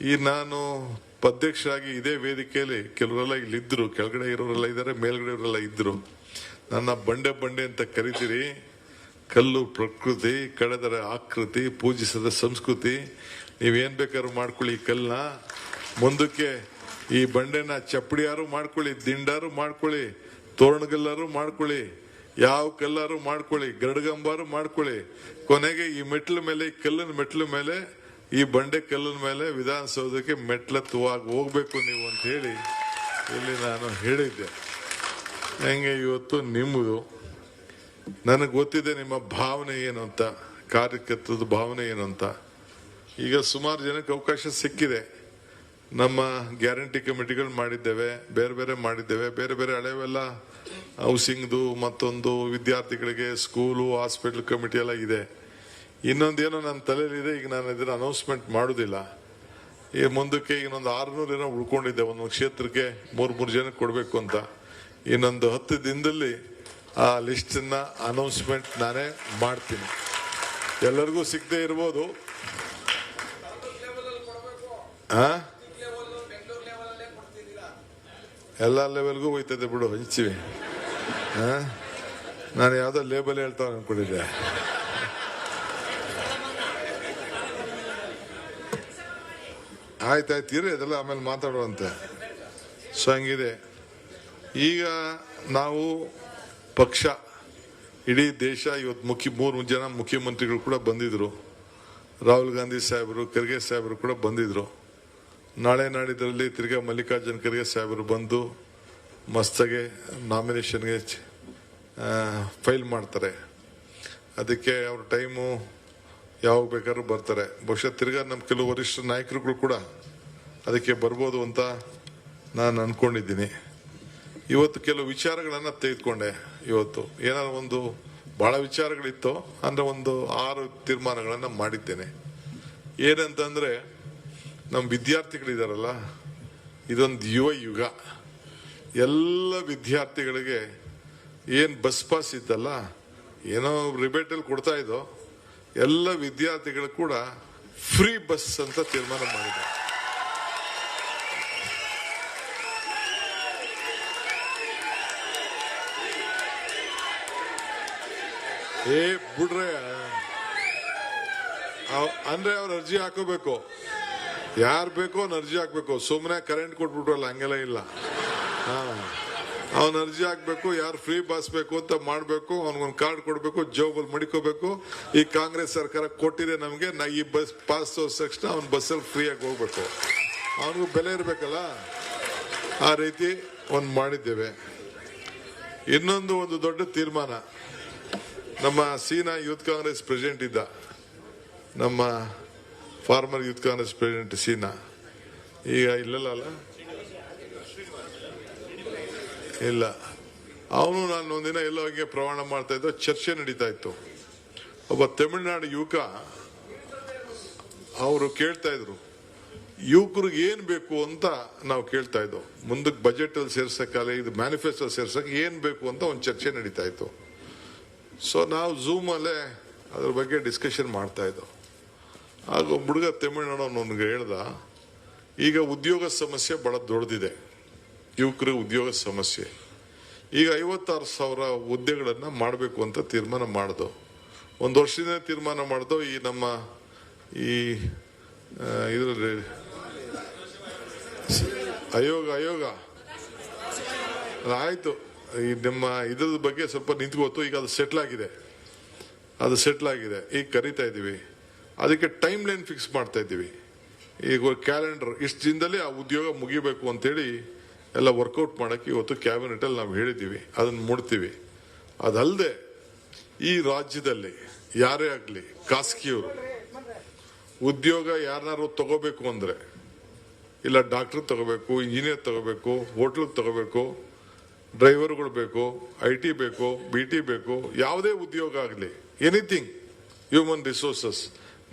ಈ ನಾನು ಅಧ್ಯಕ್ಷರಾಗಿ ಇದೇ ವೇದಿಕೆಯಲ್ಲಿ ಕೆಲವರೆಲ್ಲ ಇಲ್ಲಿದ್ರು, ಕೆಳಗಡೆ ಇರೋರೆಲ್ಲ ಇದ್ದಾರೆ, ಮೇಲ್ಗಡೆ ಇವರೆಲ್ಲ ಇದ್ರು. ನನ್ನ ಬಂಡೆ ಬಂಡೆ ಅಂತ ಕರಿತೀರಿ. ಕಲ್ಲು ಪ್ರಕೃತಿ, ಕಳೆದರ ಆಕೃತಿ, ಪೂಜಿಸದ ಸಂಸ್ಕೃತಿ. ನೀವೇನ್ ಬೇಕಾದ್ರೂ ಮಾಡ್ಕೊಳ್ಳಿ ಈ ಕಲ್ಲನ್ನ. ಮುಂದಕ್ಕೆ ಈ ಬಂಡೆನ ಚಪ್ಪಡಿಯಾರು ಮಾಡ್ಕೊಳ್ಳಿ, ದಿಂಡಾರು ಮಾಡ್ಕೊಳ್ಳಿ, ತೋರಣಗಲ್ಲಾರು ಮಾಡ್ಕೊಳ್ಳಿ, ಯಾವ ಕಲ್ಲಾರು ಮಾಡ್ಕೊಳ್ಳಿ, ಗರಡ್ಗಂಬಾರು ಮಾಡ್ಕೊಳ್ಳಿ. ಕೊನೆಗೆ ಈ ಮೆಟ್ಲ ಮೇಲೆ, ಈ ಕಲ್ಲಿನ ಮೆಟ್ಲ ಮೇಲೆ, ಈ ಬಂಡೆ ಕಲ್ಲಿನ ಮೇಲೆ ವಿಧಾನಸೌಧಕ್ಕೆ ಮೆಟ್ಲತ್ತುವಾಗಿ ಹೋಗ್ಬೇಕು ನೀವು ಅಂತ ಹೇಳಿ ಇಲ್ಲಿ ನಾನು ಹೇಳಿದ್ದೆ. ಹೆಂಗೆ ಇವತ್ತು ನಿಮ್ಮದು, ನನಗೆ ಗೊತ್ತಿದೆ ನಿಮ್ಮ ಭಾವನೆ ಏನು ಅಂತ, ಕಾರ್ಯಕರ್ತದ ಭಾವನೆ ಏನು ಅಂತ. ಈಗ ಸುಮಾರು ಜನಕ್ಕೆ ಅವಕಾಶ ಸಿಕ್ಕಿದೆ. ನಮ್ಮ ಗ್ಯಾರಂಟಿ ಕಮಿಟಿಗಳು ಮಾಡಿದ್ದೇವೆ, ಬೇರೆ ಬೇರೆ ಮಾಡಿದ್ದೇವೆ, ಬೇರೆ ಬೇರೆ ಹಳೆವೆಲ್ಲ ಹೌಸಿಂಗ್ದು, ಮತ್ತೊಂದು ವಿದ್ಯಾರ್ಥಿಗಳಿಗೆ ಸ್ಕೂಲು, ಹಾಸ್ಪಿಟಲ್ ಕಮಿಟಿ ಎಲ್ಲ ಇದೆ. ಇನ್ನೊಂದೇನೋ ನನ್ನ ತಲೆಯಲ್ಲಿದೆ, ಈಗ ನಾನು ಇದನ್ನ ಅನೌನ್ಸ್ಮೆಂಟ್ ಮಾಡೋದಿಲ್ಲ. ಈ ಮುಂದಕ್ಕೆ ಇನ್ನೊಂದು 600 ಏನೋ ಉಳ್ಕೊಂಡಿದ್ದೆ, ಒಂದೊಂದು ಕ್ಷೇತ್ರಕ್ಕೆ 3 ಜನಕ್ಕೆ ಕೊಡಬೇಕು ಅಂತ. ಇನ್ನೊಂದು 10 ದಿನದಲ್ಲಿ ಆ ಲಿಸ್ಟನ್ನ ಅನೌನ್ಸ್ಮೆಂಟ್ ನಾನೇ ಮಾಡ್ತೀನಿ. ಎಲ್ಲರಿಗೂ ಸಿಗದೆ ಇರ್ಬೋದು. ಎಲ್ಲ ಲೆವೆಲ್ಗೂ ಹೋಯ್ತದೆ ಬಿಡು, ಹಂಚಿವಿ. ನಾನು ಯಾವ್ದೋ ಲೇಬಲ್ ಹೇಳ್ತಾವ ಅನ್ಕೊಂಡಿದ್ದೆ. ಆಯ್ತಾಯ್ತು ಇರಿ, ಅದೆಲ್ಲ ಆಮೇಲೆ ಮಾತಾಡುವಂತೆ. ಸೊ ಹಂಗಿದೆ. ಈಗ ನಾವು ಪಕ್ಷ, ಇಡೀ ದೇಶ ಇವತ್ತು 3 ಜನ ಮುಖ್ಯಮಂತ್ರಿಗಳು ಕೂಡ ಬಂದಿದ್ರು. ರಾಹುಲ್ ಗಾಂಧಿ ಸಾಹೇಬರು, ಖರ್ಗೆ ಸಾಹೇಬರು ಕೂಡ ಬಂದಿದ್ರು. ನಾಳೆ ನಾಡಿದ್ರಲ್ಲಿ ತಿರ್ಗಾ ಮಲ್ಲಿಕಾರ್ಜುನ್ ಖರ್ಗೆ ಸಾಹೇಬರು ಬಂದು ಮಸ್ತಾಗೆ ನಾಮಿನೇಷನ್ಗೆ ಫೈಲ್ ಮಾಡ್ತಾರೆ. ಅದಕ್ಕೆ ಅವ್ರ ಟೈಮು ಯಾವಾಗ ಬೇಕಾದ್ರೂ ಬರ್ತಾರೆ. ಬಹುಶಃ ತಿರ್ಗಾ ನಮ್ಮ ಕೆಲವು ವರಿಷ್ಠ ನಾಯಕರುಗಳು ಕೂಡ ಅದಕ್ಕೆ ಬರ್ಬೋದು ಅಂತ ನಾನು ಅನ್ಕೊಂಡಿದ್ದೀನಿ. ಇವತ್ತು ಕೆಲವು ವಿಚಾರಗಳನ್ನ ತೆಗೆದುಕೊಂಡೆ. ಇವತ್ತು ಏನಾದ್ರು ಒಂದು ಬಹಳ ವಿಚಾರಗಳಿತ್ತು ಅಂದ್ರೆ ಒಂದು 6 ತೀರ್ಮಾನಗಳನ್ನ ಮಾಡಿದ್ದೇನೆ. ಏನಂತಂದ್ರೆ, ನಮ್ಮ ವಿದ್ಯಾರ್ಥಿಗಳಿದಾರಲ್ಲ, ಇದೊಂದು ಯುವ ಯುಗ. ಎಲ್ಲ ವಿದ್ಯಾರ್ಥಿಗಳಿಗೆ ಏನ್ ಬಸ್ ಪಾಸ್ ಇತ್ತಲ್ಲ, ಏನೋ ರಿಬೇಟಲ್ಲಿ ಕೊಡ್ತಾ ಇದ್ದೋ, ಎಲ್ಲ ವಿದ್ಯಾರ್ಥಿಗಳು ಕೂಡ ಫ್ರೀ ಬಸ್ ಅಂತ ತೀರ್ಮಾನ ಮಾಡಿದೆ. ಬಿಡ್ರೆ ಅಂದ್ರೆ ಅವ್ರ ಅರ್ಜಿ ಹಾಕೋಬೇಕು, ಯಾರು ಬೇಕೋ ಅವ್ನ ಅರ್ಜಿ ಹಾಕ್ಬೇಕು. ಸುಮ್ಮನೆ ಕರೆಂಟ್ ಕೊಟ್ಬಿಟ್ರಲ್ಲ, ಹಂಗೆಲ್ಲ ಇಲ್ಲ. ಅವನ ಅರ್ಜಿ ಹಾಕ್ಬೇಕು, ಯಾರು ಫ್ರೀ ಬಸ್ ಬೇಕು ಅಂತ ಮಾಡ್ಬೇಕು, ಅವನಿಗೊಂದು ಕಾರ್ಡ್ ಕೊಡ್ಬೇಕು, ಜೋಬಲ್ ಮಡಿಕೋಬೇಕು. ಈ ಕಾಂಗ್ರೆಸ್ ಸರ್ಕಾರ ಕೊಟ್ಟಿದೆ ನಮ್ಗೆ, ಈ ಬಸ್ ಪಾಸ್ ತೋರ್ಸಕ್ಷಣ ಅವ್ನ ಬಸ್ಸಲ್ಲಿ ಫ್ರೀ ಆಗಿ ಹೋಗ್ಬೇಕು. ಅವನಿಗೂ ಬೆಲೆ ಇರ್ಬೇಕಲ್ಲ, ಆ ರೀತಿ ಒಂದು ಮಾಡಿದ್ದೇವೆ. ಇನ್ನೊಂದು ದೊಡ್ಡ ತೀರ್ಮಾನ, ನಮ್ಮ ಸೀನಾ ಯೂತ್ ಕಾಂಗ್ರೆಸ್ ಪ್ರೆಸಿಡೆಂಟ್ ಇದ್ದ, ನಮ್ಮ ಫಾರ್ಮರ್ ಯೂತ್ ಕಾಂಗ್ರೆಸ್ ಪ್ರೆಸಿಡೆಂಟ್ ಸೀನಾ, ಈಗ ಇಲ್ಲಲ್ಲ, ಇಲ್ಲ, ಅವನು ನಾನು ಒಂದಿನ ಎಲ್ಲೋ ಹಂಗೆ ಪ್ರಯಾಣ ಮಾಡ್ತಾ ಇದ್ದ, ಚರ್ಚೆ ನಡೀತಾ ಇತ್ತು. ಒಬ್ಬ ತಮಿಳುನಾಡು ಯುವಕ, ಅವರು ಕೇಳ್ತಾ ಇದ್ರು, ಯುವಕರಿಗೆ ಏನ್ ಬೇಕು ಅಂತ ನಾವು ಕೇಳ್ತಾ ಇದ್ದೋ, ಮುಂದಕ್ಕೆ ಬಜೆಟ್ ಅಲ್ಲಿ ಸೇರ್ಸಕ್ಕಲ್ಲ, ಇದು ಮ್ಯಾನಿಫೆಸ್ಟೋ ಸೇರ್ಸಕ್ಕೆ ಏನ್ ಬೇಕು ಅಂತ ಒಂದು ಚರ್ಚೆ ನಡೀತಾ ಇತ್ತು. ಸೊ ನಾವು ಝೂಮ್ ಅಲ್ಲೇ ಅದ್ರ ಬಗ್ಗೆ ಡಿಸ್ಕಷನ್ ಮಾಡ್ತಾ ಇದ್ದೋ. ಆಗ ಒಬ್ಬ ಹುಡುಗ ತಮಿಳುನಾಡು ಅವನಿಗೆ ಹೇಳ್ದ, ಈಗ ಉದ್ಯೋಗ ಸಮಸ್ಯೆ ಬಹಳ ದೊಡ್ಡದಿದೆ, ಯುವಕರಿಗೆ ಉದ್ಯೋಗ ಸಮಸ್ಯೆ. ಈಗ 56,000 ಹುದ್ದೆಗಳನ್ನ ಮಾಡಬೇಕು ಅಂತ ತೀರ್ಮಾನ ಮಾಡ್ದೋ. 1 ವರ್ಷದಿಂದ ತೀರ್ಮಾನ ಮಾಡ್ದೋ. ಈ ನಮ್ಮ ಈ ಇದರಲ್ಲಿ ಆಯೋಗ ಆಯ್ತು, ಈ ನಿಮ್ಮ ಇದ್ರ ಬಗ್ಗೆ ಸ್ವಲ್ಪ ನಿಂತ್ಕೋತು. ಈಗ ಅದು ಸೆಟ್ಲ್ ಆಗಿದೆ, ಈಗ ಕರಿತಾ ಇದೀವಿ. ಅದಕ್ಕೆ ಟೈಮ್ ಲೈನ್ ಫಿಕ್ಸ್ ಮಾಡ್ತಾ ಇದ್ದೀವಿ. ಈಗ ಕ್ಯಾಲೆಂಡರ್ ಇಷ್ಟು ದಿನದಲ್ಲಿ ಆ ಉದ್ಯೋಗ ಮುಗಿಬೇಕು ಅಂತೇಳಿ ಎಲ್ಲ ವರ್ಕೌಟ್ ಮಾಡಕ್ಕೆ ಇವತ್ತು ಕ್ಯಾಬಿನೆಟ್ ಅಲ್ಲಿ ನಾವು ಹೇಳಿದ್ದೀವಿ, ಅದನ್ನ ಮುಡ್ತೀವಿ. ಅದಲ್ಲದೆ ಈ ರಾಜ್ಯದಲ್ಲಿ ಯಾರೇ ಆಗ್ಲಿ, ಖಾಸಗಿಯವರು ಉದ್ಯೋಗ ಯಾರನ್ನಾರು ತಗೋಬೇಕು ಅಂದ್ರೆ, ಇಲ್ಲ ಡಾಕ್ಟರ್ ತಗೋಬೇಕು, ಇಂಜಿನಿಯರ್ ತಗೋಬೇಕು, ಹೋಟ್ಲ್ ತಗೋಬೇಕು, ಡ್ರೈವರ್ಗಳು ಬೇಕು, IT ಬೇಕು, BT ಬೇಕು, ಯಾವುದೇ ಉದ್ಯೋಗ ಆಗಲಿ, ಎನಿಥಿಂಗ್, ಹ್ಯೂಮನ್ ರಿಸೋರ್ಸಸ್,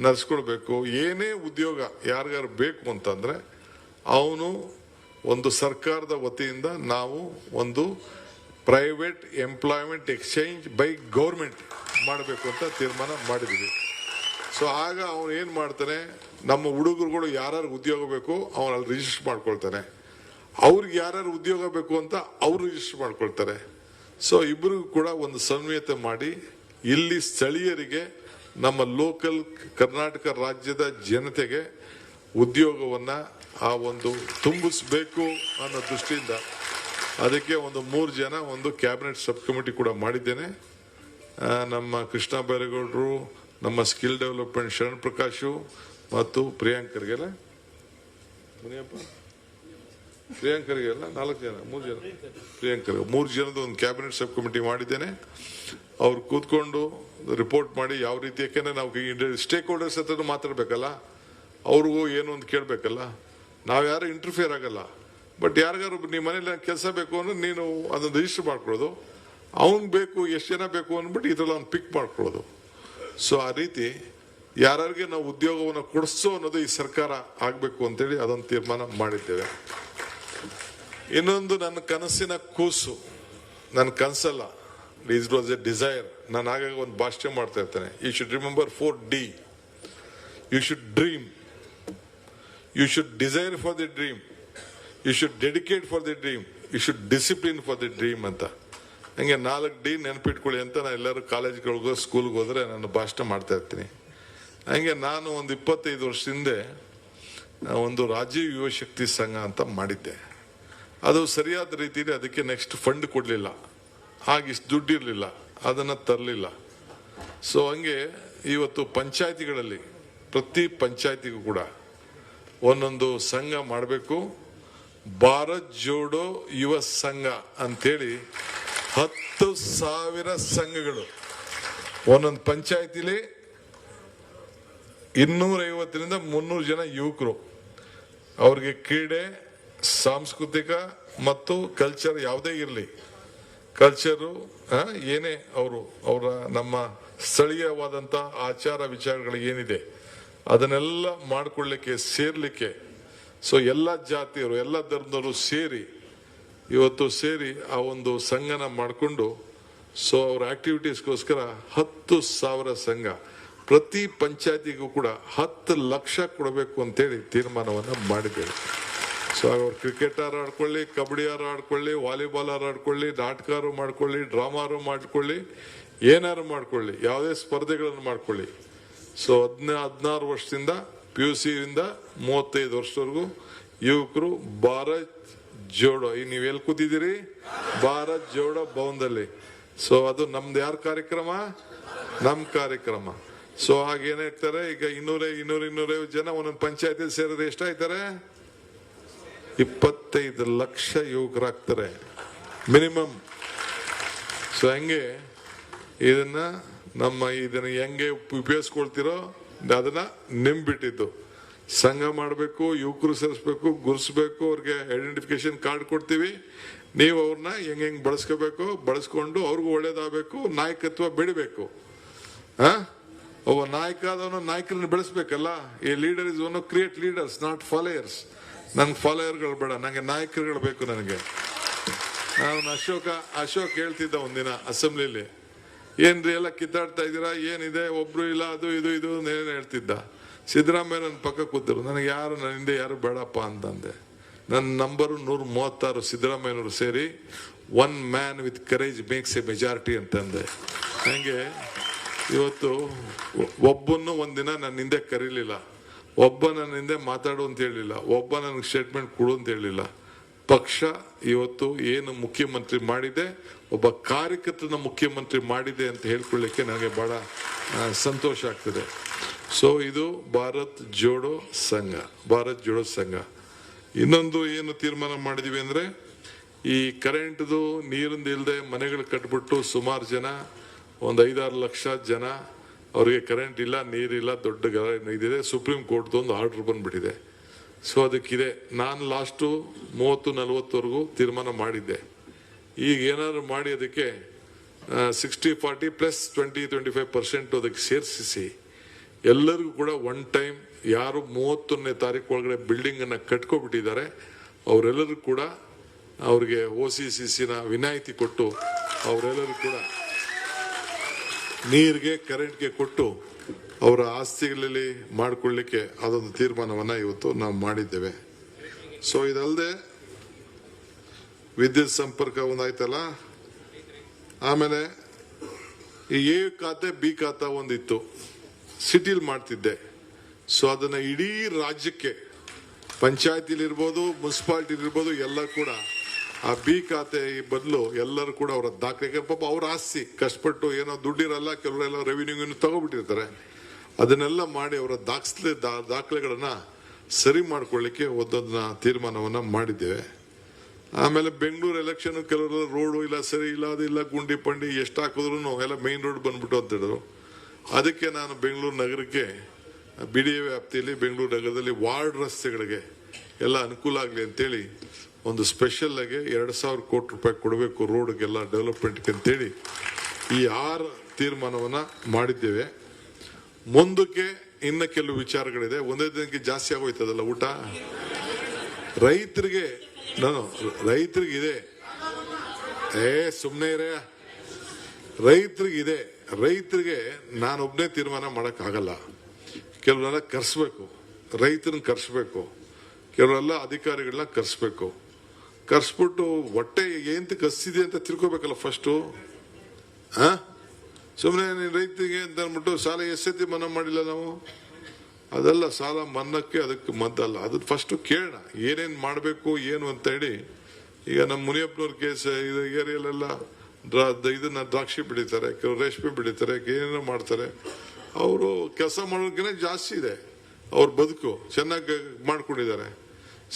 ನರ್ಸ್ಗಳು ಬೇಕು, ಏನೇ ಉದ್ಯೋಗ ಯಾರಿಗಾರು ಬೇಕು ಅಂತಂದ್ರೆ ಅವನು ಒಂದು ಸರ್ಕಾರದ ವತಿಯಿಂದ ನಾವು ಒಂದು private employment exchange by government ಮಾಡಬೇಕು ಅಂತ ತೀರ್ಮಾನ ಮಾಡಿದ್ವಿ. ಸೊ ಆಗ ಅವನು ಏನು ಮಾಡ್ತಾನೆ, ನಮ್ಮ ಹುಡುಗರುಗಳು ಯಾರ್ಯಾರು ಉದ್ಯೋಗ ಬೇಕು ಅವನು ಅಲ್ಲಿ ರಿಜಿಸ್ಟರ್ ಮಾಡ್ಕೊಳ್ತಾನೆ, ಅವ್ರಿಗೆ ಯಾರ್ಯಾರು ಉದ್ಯೋಗ ಬೇಕು ಅಂತ ಅವ್ರು ರಿಜಿಸ್ಟರ್ ಮಾಡ್ಕೊಳ್ತಾರೆ. ಸೊ ಇಬ್ಬರಿಗೂ ಕೂಡ ಒಂದು ಸಮನ್ವಯತೆ ಮಾಡಿ ಇಲ್ಲಿ ಸ್ಥಳೀಯರಿಗೆ, ನಮ್ಮ ಲೋಕಲ್ ಕರ್ನಾಟಕ ರಾಜ್ಯದ ಜನತೆಗೆ ಉದ್ಯೋಗವನ್ನ ಆ ಒಂದು ತುಂಬಿಸ್ಬೇಕು ಅನ್ನೋ ದೃಷ್ಟಿಯಿಂದ ಅದಕ್ಕೆ ಒಂದು 3 ಜನ ಒಂದು ಕ್ಯಾಬಿನೆಟ್ ಸಬ್ ಕಮಿಟಿ ಕೂಡ ಮಾಡಿದ್ದೇನೆ. ನಮ್ಮ ಕೃಷ್ಣ ಬೈರೇಗೌಡರು, ನಮ್ಮ ಸ್ಕಿಲ್ ಡೆವಲಪ್ಮೆಂಟ್ ಶರಣ್ ಪ್ರಕಾಶು ಮತ್ತು ಪ್ರಿಯಾಂಕರ್ಗೆಲ್ಲ 4 ಜನ 3 ಜನ ಪ್ರಿಯಾಂಕರ್ 3 ಜನದ ಒಂದು ಕ್ಯಾಬಿನೆಟ್ ಸಬ್ ಕಮಿಟಿ ಮಾಡಿದ್ದೇನೆ. ಅವ್ರು ಕೂತ್ಕೊಂಡು ರಿಪೋರ್ಟ್ ಮಾಡಿ ಯಾವ ರೀತಿ, ಯಾಕೆಂದ್ರೆ ನಾವು ಸ್ಟೇಕ್ ಹೋಲ್ಡರ್ಸ್ ಹತ್ರ ಮಾತಾಡ್ಬೇಕಲ್ಲ, ಅವ್ರಿಗೂ ಏನು ಅಂತ ಕೇಳಬೇಕಲ್ಲ. ನಾವು ಯಾರು ಇಂಟರ್ಫಿಯರ್ ಆಗಲ್ಲ, ಬಟ್ ಯಾರಿಗಾರು ನಿಮ್ಮ ಮನೇಲಿ ಕೆಲಸ ಬೇಕು ಅಂದ್ರೆ ನೀನು ಅದನ್ನು ರಿಜಿಸ್ಟರ್ ಮಾಡ್ಕೊಳ್ಳೋದು, ಅವ್ನ್ ಬೇಕು ಎಷ್ಟು ಜನ ಬೇಕು ಅಂದ್ಬಿಟ್ಟು ಇದ್ರಲ್ಲಿ ಅವ್ನು ಪಿಕ್ ಮಾಡ್ಕೊಳ್ಳೋದು. ಸೊ ಆ ರೀತಿ ಯಾರಿಗೆ ನಾವು ಉದ್ಯೋಗವನ್ನು ಕೊಡಿಸೋ ಅನ್ನೋದು ಈ ಸರ್ಕಾರ ಆಗಬೇಕು ಅಂತೇಳಿ ಅದೊಂದು ತೀರ್ಮಾನ ಮಾಡಿದ್ದೇವೆ. ಇನ್ನೊಂದು ನನ್ನ ಕನಸಿನ ಕೂಸು, ನನ್ನ ಕನಸಲ್ಲ, ಇಟ್ ವಾಸ್ ಎ ಡಿಸೈರ್. ನಾನು ಆಗಾಗ ಒಂದು ಭಾಷಣ ಮಾಡ್ತಾ ಇರ್ತೇನೆ. You should remember 4D. You should dream, you should desire for the dream, you should dedicate for the dream, you should discipline for the dream ಅಂತ. ಹಂಗೆ 4D ನೆನಪಿಟ್ಕೊಳ್ಳಿ ಅಂತ ನಾನು ಎಲ್ಲರೂ ಕಾಲೇಜ್ಗಳಿಗೋ ಸ್ಕೂಲ್ಗೆ ಹೋದ್ರೆ ನಾನು ಭಾಷಣ ಮಾಡ್ತಾ ಇರ್ತೀನಿ. ಹಂಗೆ ನಾನು ಒಂದು 25 ವರ್ಷ ಹಿಂದೆ ಒಂದು ರಾಜೀವ್ ಯುವ ಶಕ್ತಿ ಸಂಘ ಅಂತ ಮಾಡಿದ್ದೆ. ಅದು ಸರಿಯಾದ ರೀತಿಯಲ್ಲಿ ಅದಕ್ಕೆ ನೆಕ್ಸ್ಟ್ ಫಂಡ್ ಕೊಡಲಿಲ್ಲ, ಹಾಗಿಷ್ಟು ದುಡ್ಡು ಇರಲಿಲ್ಲ, ಅದನ್ನು ತರಲಿಲ್ಲ. ಸೊ ಹಂಗೆ ಇವತ್ತು ಪಂಚಾಯತಿಗಳಲ್ಲಿ ಪ್ರತಿ ಪಂಚಾಯತಿಗೂ ಕೂಡ ಒಂದೊಂದು ಸಂಘ ಮಾಡಬೇಕು. ಭಾರತ್ ಜೋಡೋ ಯುವ ಸಂಘ ಅಂತೇಳಿ 10,000 ಸಂಘಗಳು ಒಂದೊಂದು ಪಂಚಾಯತಿಲಿ 250ರಿಂದ 300 ಜನ ಯುವಕರು, ಅವ್ರಿಗೆ ಕ್ರೀಡೆ, ಸಾಂಸ್ಕೃತಿಕ ಮತ್ತು ಕಲ್ಚರ್ ಯಾವುದೇ ಇರಲಿ, ಕಲ್ಚರು ಏನೇ ಅವರ ನಮ್ಮ ಸ್ಥಳೀಯವಾದಂಥ ಆಚಾರ ವಿಚಾರಗಳು ಏನಿದೆ ಅದನ್ನೆಲ್ಲ ಮಾಡಿಕೊಳ್ಳಿಕ್ಕೆ ಸೇರ್ಲಿಕ್ಕೆ. ಸೊ ಎಲ್ಲ ಜಾತಿಯವರು, ಎಲ್ಲ ಧರ್ಮದವರು ಸೇರಿ ಆ ಒಂದು ಸಂಘನ ಮಾಡಿಕೊಂಡು, ಸೊ ಅವ್ರ ಆಕ್ಟಿವಿಟೀಸ್ಗೋಸ್ಕರ 10,000 ಸಂಘ, ಪ್ರತಿ ಪಂಚಾಯತಿಗೂ ಕೂಡ 10 ಲಕ್ಷ ಕೊಡಬೇಕು ಅಂತೇಳಿ ತೀರ್ಮಾನವನ್ನು ಮಾಡಿದ್ದೇವೆ. ಸೊ ಅವ್ರು ಕ್ರಿಕೆಟ್ ಆಡ್ಕೊಳ್ಳಿ, ಕಬಡ್ಡಿ ಆಡ್ಕೊಳ್ಳಿ, ವಾಲಿಬಾಲ್ ಆಡ್ಕೊಳ್ಳಿ, ನಾಟಕ ಮಾಡ್ಕೊಳ್ಳಿ, ಡ್ರಾಮಾ ಮಾಡ್ಕೊಳ್ಳಿ, ಏನಾರು ಮಾಡ್ಕೊಳ್ಳಿ, ಯಾವುದೇ ಸ್ಪರ್ಧೆಗಳನ್ನು ಮಾಡ್ಕೊಳ್ಳಿ. ಸೊ 16 ವರ್ಷದಿಂದ PUC ಇಂದ 35 ವರ್ಷದವರೆಗೂ ಯುವಕರು ಭಾರತ್ ಜೋಡೋ, ಈಗ ನೀವು ಎಲ್ಲಿ ಕೂತಿದ್ದೀರಿ, ಭಾರತ್ ಜೋಡೋ ಭವನದಲ್ಲಿ. ಸೊ ಅದು ನಮ್ದು ಯಾರ ಕಾರ್ಯಕ್ರಮ, ನಮ್ಮ ಕಾರ್ಯಕ್ರಮ. ಸೊ ಹಾಗೇನೇ ಇರ್ತಾರೆ. ಈಗ 200-250 ಜನ ಒಂದೊಂದು ಪಂಚಾಯತಿ ಸೇರಿದ್ರೆ ಎಷ್ಟಾಯ್ತಾರೆ, 25 ಲಕ್ಷ ಯುವಕರಾಗ್ತಾರೆ ಮಿನಿಮಮ್. ಸೊ ಹಂಗೆ ಇದನ್ನ ಹೆಂಗೆ ಉಪಯೋಗಿಸ್ಕೊಳ್ತಿರೋ ಅದನ್ನ ನಿಂಬಿಟ್ಟಿದ್ದು. ಸಂಘ ಮಾಡಬೇಕು, ಯುವಕರು ಸೇರಿಸ್ಬೇಕು, ಗುರ್ಸ್ಬೇಕು, ಅವ್ರಿಗೆ ಐಡೆಂಟಿಫಿಕೇಶನ್ ಕಾರ್ಡ್ ಕೊಡ್ತೀವಿ, ನೀವು ಅವ್ರನ್ನ ಹೆಂಗ್ ಬಳಸ್ಕೋಬೇಕು, ಬಳಸ್ಕೊಂಡು ಅವ್ರಿಗೂ ಒಳ್ಳೇದಾಗಬೇಕು, ನಾಯಕತ್ವ ಬೆಳಿಬೇಕು. ಒಬ್ಬ ನಾಯಕ ಆದವನು ನಾಯಕರನ್ನ ಬೆಳೆಸ್ಬೇಕಲ್ಲ. ಈ leader is one create leaders, not followers. ನನ್ಗೆ ಫಾಲೋಯರ್ಗಳು ಬೇಡ, ನಂಗೆ ನಾಯಕರುಗಳು ಬೇಕು. ನನಗೆ ನಾನು ಅಶೋಕ್ ಹೇಳ್ತಿದ್ದ ಒಂದಿನ ಅಸೆಂಬ್ಲಿಲಿ, ಏನ್ರಿ ಎಲ್ಲ ಕಿತ್ತಾಡ್ತಾ ಇದ್ದೀರಾ, ಏನಿದೆ, ಒಬ್ರು ಇಲ್ಲ, ಅದು ಇದು ಏನೇನು ಹೇಳ್ತಿದ್ದ. ಸಿದ್ದರಾಮಯ್ಯ ನನ್ನ ಪಕ್ಕ ಕೂತಿರು, ನನಗೆ ಯಾರು ನನ್ನ ಹಿಂದೆ ಯಾರು ಬೇಡಪ್ಪ ಅಂತಂದೆ. ನನ್ನ ನಂಬರು 136 ಸಿದ್ದರಾಮಯ್ಯನವರು ಸೇರಿ, 1 man with courage makes A majority ಅಂತಂದೆ. ಹಂಗೆ ಇವತ್ತು ಒಬ್ಬನ್ನು ಒಂದಿನ ನನ್ನ ಹಿಂದೆ ಕರೀಲಿಲ್ಲ, ಒಬ್ಬ ನನ್ನ ಹಿಂದೆ ಮಾತಾಡು ಅಂತ ಹೇಳಿಲ್ಲ, ಒಬ್ಬ ನನಗೆ ಸ್ಟೇಟ್ಮೆಂಟ್ ಕೊಡು ಅಂತ ಹೇಳಿಲ್ಲ. ಪಕ್ಷ ಇವತ್ತು ಏನು ಮುಖ್ಯಮಂತ್ರಿ ಮಾಡಿದೆ, ಒಬ್ಬ ಕಾರ್ಯಕರ್ತನ ಮುಖ್ಯಮಂತ್ರಿ ಮಾಡಿದೆ ಅಂತ ಹೇಳ್ಕೊಳ್ಳಿಕ್ಕೆ ನನಗೆ ಬಹಳ ಸಂತೋಷ ಆಗ್ತದೆ. ಸೊ ಇದು ಭಾರತ್ ಜೋಡೋ ಸಂಘ. ಇನ್ನೊಂದು ಏನು ತೀರ್ಮಾನ ಮಾಡಿದೀವಿ ಅಂದ್ರೆ, ಈ ಕರೆಂಟ್ದು ನೀರಿಂದ ಇಲ್ಲದೆ ಮನೆಗಳು ಕಟ್ಬಿಟ್ಟು ಸುಮಾರು ಜನ, ಒಂದು 5-6 ಲಕ್ಷ ಜನ ಅವ್ರಿಗೆ ಕರೆಂಟ್ ಇಲ್ಲ, ನೀರಿಲ್ಲ, ದೊಡ್ಡ ಇದಿದೆ. ಸುಪ್ರೀಂ ಕೋರ್ಟ್ ಒಂದು ಆರ್ಡರ್ ಬಂದ್ಬಿಟ್ಟಿದೆ. ಸೊ ಅದಕ್ಕಿದೆ. ನಾನು ಲಾಸ್ಟು 30-40ವರೆಗೂ ತೀರ್ಮಾನ ಮಾಡಿದ್ದೆ. ಈಗ ಏನಾದ್ರು ಮಾಡಿ ಅದಕ್ಕೆ 60-40 ಪ್ಲಸ್ 20-25% ಅದಕ್ಕೆ ಸೇರಿಸಿ ಎಲ್ಲರಿಗೂ ಕೂಡ 1 ಟೈಮ್ ಯಾರು 31ನೇ ತಾರೀಕು ಒಳಗಡೆ ಬಿಲ್ಡಿಂಗ್ ಅನ್ನ ಕಟ್ಕೊಬಿಟ್ಟಿದ್ದಾರೆ ಅವರೆಲ್ಲರೂ ಕೂಡ ಅವ್ರಿಗೆ OCCCನ ವಿನಾಯಿತಿ ಕೊಟ್ಟು ಅವರೆಲ್ಲರೂ ಕೂಡ ನೀರಿಗೆ ಕರೆಂಟ್ಗೆ ಕೊಟ್ಟು ಅವರ ಆಸ್ತಿಗಳಲ್ಲಿ ಮಾಡಿಕೊಳ್ಳಿಕ್ಕೆ ಅದೊಂದು ತೀರ್ಮಾನವನ್ನ ಇವತ್ತು ನಾವು ಮಾಡಿದ್ದೇವೆ. ಸೊ ಇದಲ್ಲದೆ ವಿದ್ಯುತ್ ಸಂಪರ್ಕ ಒಂದಾಯ್ತಲ್ಲ, ಆಮೇಲೆ ಎ ಖಾತೆ ಬಿ ಖಾತೆ ಒಂದಿತ್ತು, ಸಿಟಿಲಿ ಮಾಡ್ತಿದ್ದೆ. ಸೊ ಅದನ್ನ ಇಡೀ ರಾಜ್ಯಕ್ಕೆ ಪಂಚಾಯತಿಲಿ ಇರ್ಬೋದು, ಮುನ್ಸಿಪಾಲಿಟಿ ಇರ್ಬೋದು, ಎಲ್ಲ ಕೂಡ ಆ ಬಿ ಖಾತೆ ಬದಲು ಎಲ್ಲರೂ ಕೂಡ ಅವರ ದಾಖಲೆ, ಪಾಪ ಅವ್ರ ಆಸ್ತಿ ಕಷ್ಟಪಟ್ಟು ಏನೋ ದುಡ್ಡಿರಲ್ಲ, ಕೆಲವರೆಲ್ಲ ರೆವಿನ್ಯೂ ತಗೋಬಿಟ್ಟಿರ್ತಾರೆ, ಅದನ್ನೆಲ್ಲ ಮಾಡಿ ಅವರ ದಾಖಲೆಗಳನ್ನ ಸರಿ ಮಾಡ್ಕೊಳ್ಳಿಕ್ಕೆ ಒಂದೊಂದನ್ನ ತೀರ್ಮಾನವನ್ನ ಮಾಡಿದ್ದೇವೆ. ಆಮೇಲೆ ಬೆಂಗಳೂರು ಎಲೆಕ್ಷನ್ ಕೆಲವರು ರೋಡು ಇಲ್ಲ, ಸರಿ ಇಲ್ಲ, ಅದಿಲ್ಲ, ಗುಂಡಿ ಪಂಡಿ ಎಷ್ಟು ಹಾಕಿದ್ರು ಎಲ್ಲ ಮೇನ್ ರೋಡ್ ಬಂದ್ಬಿಟ್ಟು ಅಂತ ಹೇಳಿದ್ರು. ಅದಕ್ಕೆ ನಾನು ಬೆಂಗಳೂರು ನಗರಕ್ಕೆ BDA ವ್ಯಾಪ್ತಿಯಲ್ಲಿ ಬೆಂಗಳೂರು ನಗರದಲ್ಲಿ ವಾರ್ಡ್ ರಸ್ತೆಗಳಿಗೆ ಎಲ್ಲ ಅನುಕೂಲ ಆಗಲಿ ಅಂತೇಳಿ ಒಂದು ಸ್ಪೆಷಲ್ ಆಗಿ 2,000 ಕೋಟಿ ರೂಪಾಯಿ ಕೊಡಬೇಕು ರೋಡ್ಗೆಲ್ಲ ಡೆವಲಪ್ಮೆಂಟ್ಗೆ ಅಂತೇಳಿ ಈ 6 ತೀರ್ಮಾನವನ್ನ ಮಾಡಿದ್ದೇವೆ. ಮುಂದಕ್ಕೆ ಇನ್ನ ಕೆಲವು ವಿಚಾರಗಳಿದೆ. ಒಂದೇ ದಿನಕ್ಕೆ ಜಾಸ್ತಿ ಆಗೋಯ್ತದಲ್ಲ ಊಟ. ರೈತರಿಗೆ ಇದೆ, ಸುಮ್ಮನೆ ಇರೇ, ರೈತರಿಗೆ ನಾನೊಬ್ಬನೇ ತೀರ್ಮಾನ ಮಾಡಕ್ ಆಗಲ್ಲ. ಕೆಲವರೆಲ್ಲ ಕರ್ಸ್ಬೇಕು, ರೈತರನ್ನ ಕರ್ಸ್ಬೇಕು, ಕೆಲವರೆಲ್ಲ ಅಧಿಕಾರಿಗಳನ್ನ ಕರ್ಸ್ಬೇಕು. ಕರ್ಸ್ಬಿಟ್ಟು ಹೊಟ್ಟೆ ಏಂತ ಕಸ್ತಿದೆ ಅಂತ ತಿಳ್ಕೊಬೇಕಲ್ಲ ಫಸ್ಟು. ಸುಮ್ಮನೆ ರೈತರಿಗೆ ಅಂತ ಅಂದ್ಬಿಟ್ಟು ಸಾಲ ಎಷ್ಟೈತಿ ಮನ್ನಾ ಮಾಡಿಲ್ಲ ನಾವು, ಅದೆಲ್ಲ ಸಾಲ ಮನ್ನಕ್ಕೆ ಅದಕ್ಕೆ ಮದ್ದಲ್ಲ. ಅದು ಫಸ್ಟ್ ಕೇಳೋಣ ಏನೇನ್ ಮಾಡಬೇಕು ಏನು ಅಂತ ಹೇಳಿ. ಈಗ ನಮ್ಮ ಮುನಿಯಪ್ಪನವ್ರ ಕೇಸ್ ಇದು ಏರಿಯಲ್ಲೆಲ್ಲ ಇದನ್ನ ದ್ರಾಕ್ಷಿ ಬೆಳೀತಾರೆ, ಕೆಲವು ರೇಷ್ಮೆ ಬೆಳೀತಾರೆ, ಏನೇನೋ ಮಾಡ್ತಾರೆ. ಅವರು ಕೆಲಸ ಮಾಡೋದಕ್ಕಿಂತ ಜಾಸ್ತಿ ಇದೆ ಅವ್ರ ಬದುಕು, ಚೆನ್ನಾಗಿ ಮಾಡ್ಕೊಂಡಿದ್ದಾರೆ.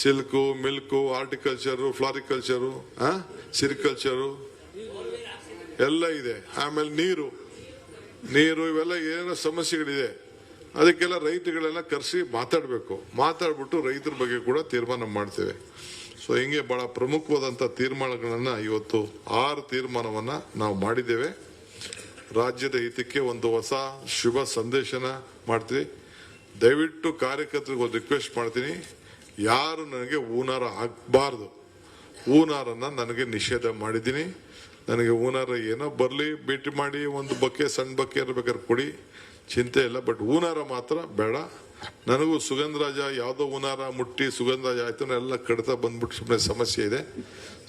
ಸಿಲ್ಕು, ಮಿಲ್ಕು, ಆರ್ಟಿಕಲ್ಚರು, ಫ್ಲಾರಿಕಲ್ಚರು, ಸಿರಿಕಲ್ಚರು ಎಲ್ಲ ಇದೆ. ಆಮೇಲೆ ನೀರು ಇವೆಲ್ಲ ಏನೇನೋ ಸಮಸ್ಯೆಗಳಿದೆ. ಅದಕ್ಕೆಲ್ಲ ರೈತಗಳೆಲ್ಲ ಕರೆಸಿ ಮಾತಾಡ್ಬಿಟ್ಟು ರೈತರ ಬಗ್ಗೆ ಕೂಡ ತೀರ್ಮಾನ ಮಾಡ್ತೇವೆ. ಸೊ ಹಿಂಗೆ ಬಹಳ ಪ್ರಮುಖವಾದಂತ ತೀರ್ಮಾನಗಳನ್ನ ಇವತ್ತು 6 ತೀರ್ಮಾನವನ್ನ ನಾವು ಮಾಡಿದ್ದೇವೆ. ರಾಜ್ಯದ ಹಿತಕ್ಕೆ ಒಂದು ಹೊಸ ಶುಭ ಸಂದೇಶನ ಮಾಡ್ತೀವಿ. ದಯವಿಟ್ಟು ಕಾರ್ಯಕರ್ತರಿಗೆ ಒಂದು ರಿಕ್ವೆಸ್ಟ್ ಮಾಡ್ತೀನಿ, ಯಾರು ನನಗೆ ಹೂನಾರ ಹಾಕಬಾರ್ದು. ಹೂನಾರನ್ನ ನನಗೆ ನಿಷೇಧ ಮಾಡಿದ್ದೀನಿ. ನನಗೆ ಹೂನಾರ ಏನೋ ಬರ್ಲಿ, ಭೇಟಿ ಮಾಡಿ ಒಂದು ಬಕ್ಕೆ ಸಣ್ಣ ಬಕ್ಕೆ ಇರ್ಬೇಕಾದ್ರೆ ಕೊಡಿ, ಚಿಂತೆ ಇಲ್ಲ. ಬಟ್ ಹೂನಾರ ಮಾತ್ರ ಬೇಡ. ನನಗೂ ಸುಗಂಧರಾಜ ಯಾವುದೋ ಹೂನಾರ ಮುಟ್ಟಿ ಸುಗಂಧರಾಜ ಆಯ್ತು ಎಲ್ಲ ಕಡಿತ ಬಂದ್ಬಿಟ್ಟು ಸುಮ್ಮನೆ ಸಮಸ್ಯೆ ಇದೆ.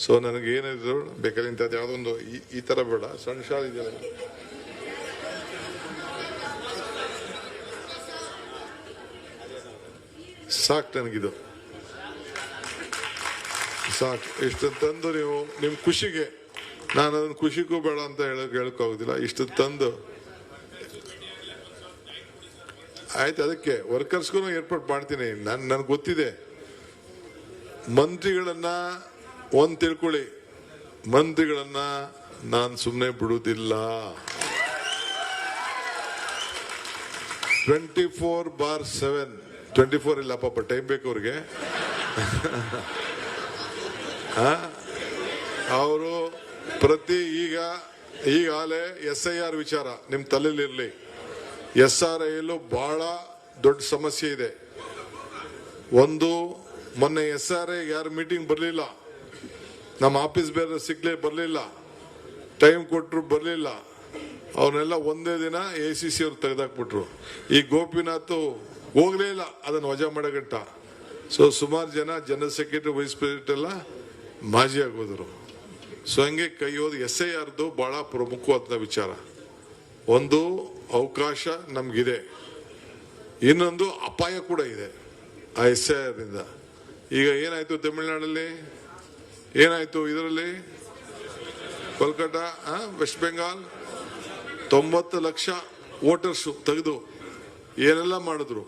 ಸೊ ನನಗೆ ಏನಿದ್ರು ಬೇಕಾದ್ರೆ ಇಂಥದ್ದು ಯಾವುದೊಂದು ಈ ತರ ಬೇಡ, ಸಣ್ಣ ಶಾಲೆ ಇದೆಯಲ್ಲ ಸಾಕು, ನನಗಿದು ಸಾಕು. ಇಷ್ಟು ತಂದು ನೀವು ನಿಮ್ ಖುಷಿಗೆ, ನಾನು ಅದನ್ನ ಖುಷಿಗೂ ಬೇಡ ಅಂತ ಹೇಳಕ್ಕಾಗೋದಿಲ್ಲ. ಇಷ್ಟು ತಂದು ಆಯ್ತು, ಅದಕ್ಕೆ ವರ್ಕರ್ಸ್ಗೂ ಏರ್ಪಾಟ್ ಮಾಡ್ತೀನಿ. ನನ್ಗೆ ಗೊತ್ತಿದೆ, ಮಂತ್ರಿಗಳನ್ನ ಒಂದ್ ತಿಳ್ಕೊಳ್ಳಿ, ಮಂತ್ರಿಗಳನ್ನ ನಾನು ಸುಮ್ಮನೆ ಬಿಡುವುದಿಲ್ಲ. 24/7, 24 ಇಲ್ಲ ಪಾಪ, ಟೈಮ್ ಬೇಕು ಅವ್ರಿಗೆ. ಅವರು ಈಗಾಗಲೇ SIR ವಿಚಾರ ನಿಮ್ ತಲೆಯಲ್ಲಿರ್ಲಿ. SRI ಬಹಳ ದೊಡ್ಡ ಸಮಸ್ಯೆ ಇದೆ. ಒಂದು ಮೊನ್ನೆ SRI ಯಾರು ಮೀಟಿಂಗ್ ಬರ್ಲಿಲ್ಲ, ನಮ್ಮ ಆಫೀಸ್ ಬೇರೆ ಸಿಗ್ಲೇ ಬರ್ಲಿಲ್ಲ, ಟೈಮ್ ಕೊಟ್ರು ಬರ್ಲಿಲ್ಲ, ಅವನ್ನೆಲ್ಲ ಒಂದೇ ದಿನ ACC ಅವ್ರು ತೆಗೆದಾಕ್ಬಿಟ್ರು. ಈ ಗೋಪಿನಾಥ್ ಹೋಗ್ಲೇ ಇಲ್ಲ ಅದನ್ನ ವಜಾ ಮಾಡಗಂಟ. ಸೊ ಸುಮಾರು ಜನ ಜನರಲ್ ಸೆಕ್ರೆಟರಿ, ವೈಸ್ ಪ್ರೆಸಿಡೆಂಟ್ ಎಲ್ಲ ಮಾಜಿ ಆಗೋದ್ರು. ಸೊ ಹಂಗೆ ಕೈಯೋದು SIRದು ಬಹಳ ಪ್ರಮುಖವಾದ ವಿಚಾರ. ಒಂದು ಅವಕಾಶ ನಮ್ಗಿದೆ, ಇನ್ನೊಂದು ಅಪಾಯ ಕೂಡ ಇದೆ ಆ SIR ನಿಂದ. ಈಗ ಏನಾಯ್ತು ತಮಿಳುನಾಡಲ್ಲಿ, ಏನಾಯ್ತು ಇದರಲ್ಲಿ ಕೋಲ್ಕತ್ತಾ, ವೆಸ್ಟ್ ಬೆಂಗಾಲ್ 90 ಲಕ್ಷ ವೋಟರ್ಸ್ ತೆಗೆದು ಏನೆಲ್ಲ ಮಾಡಿದ್ರು.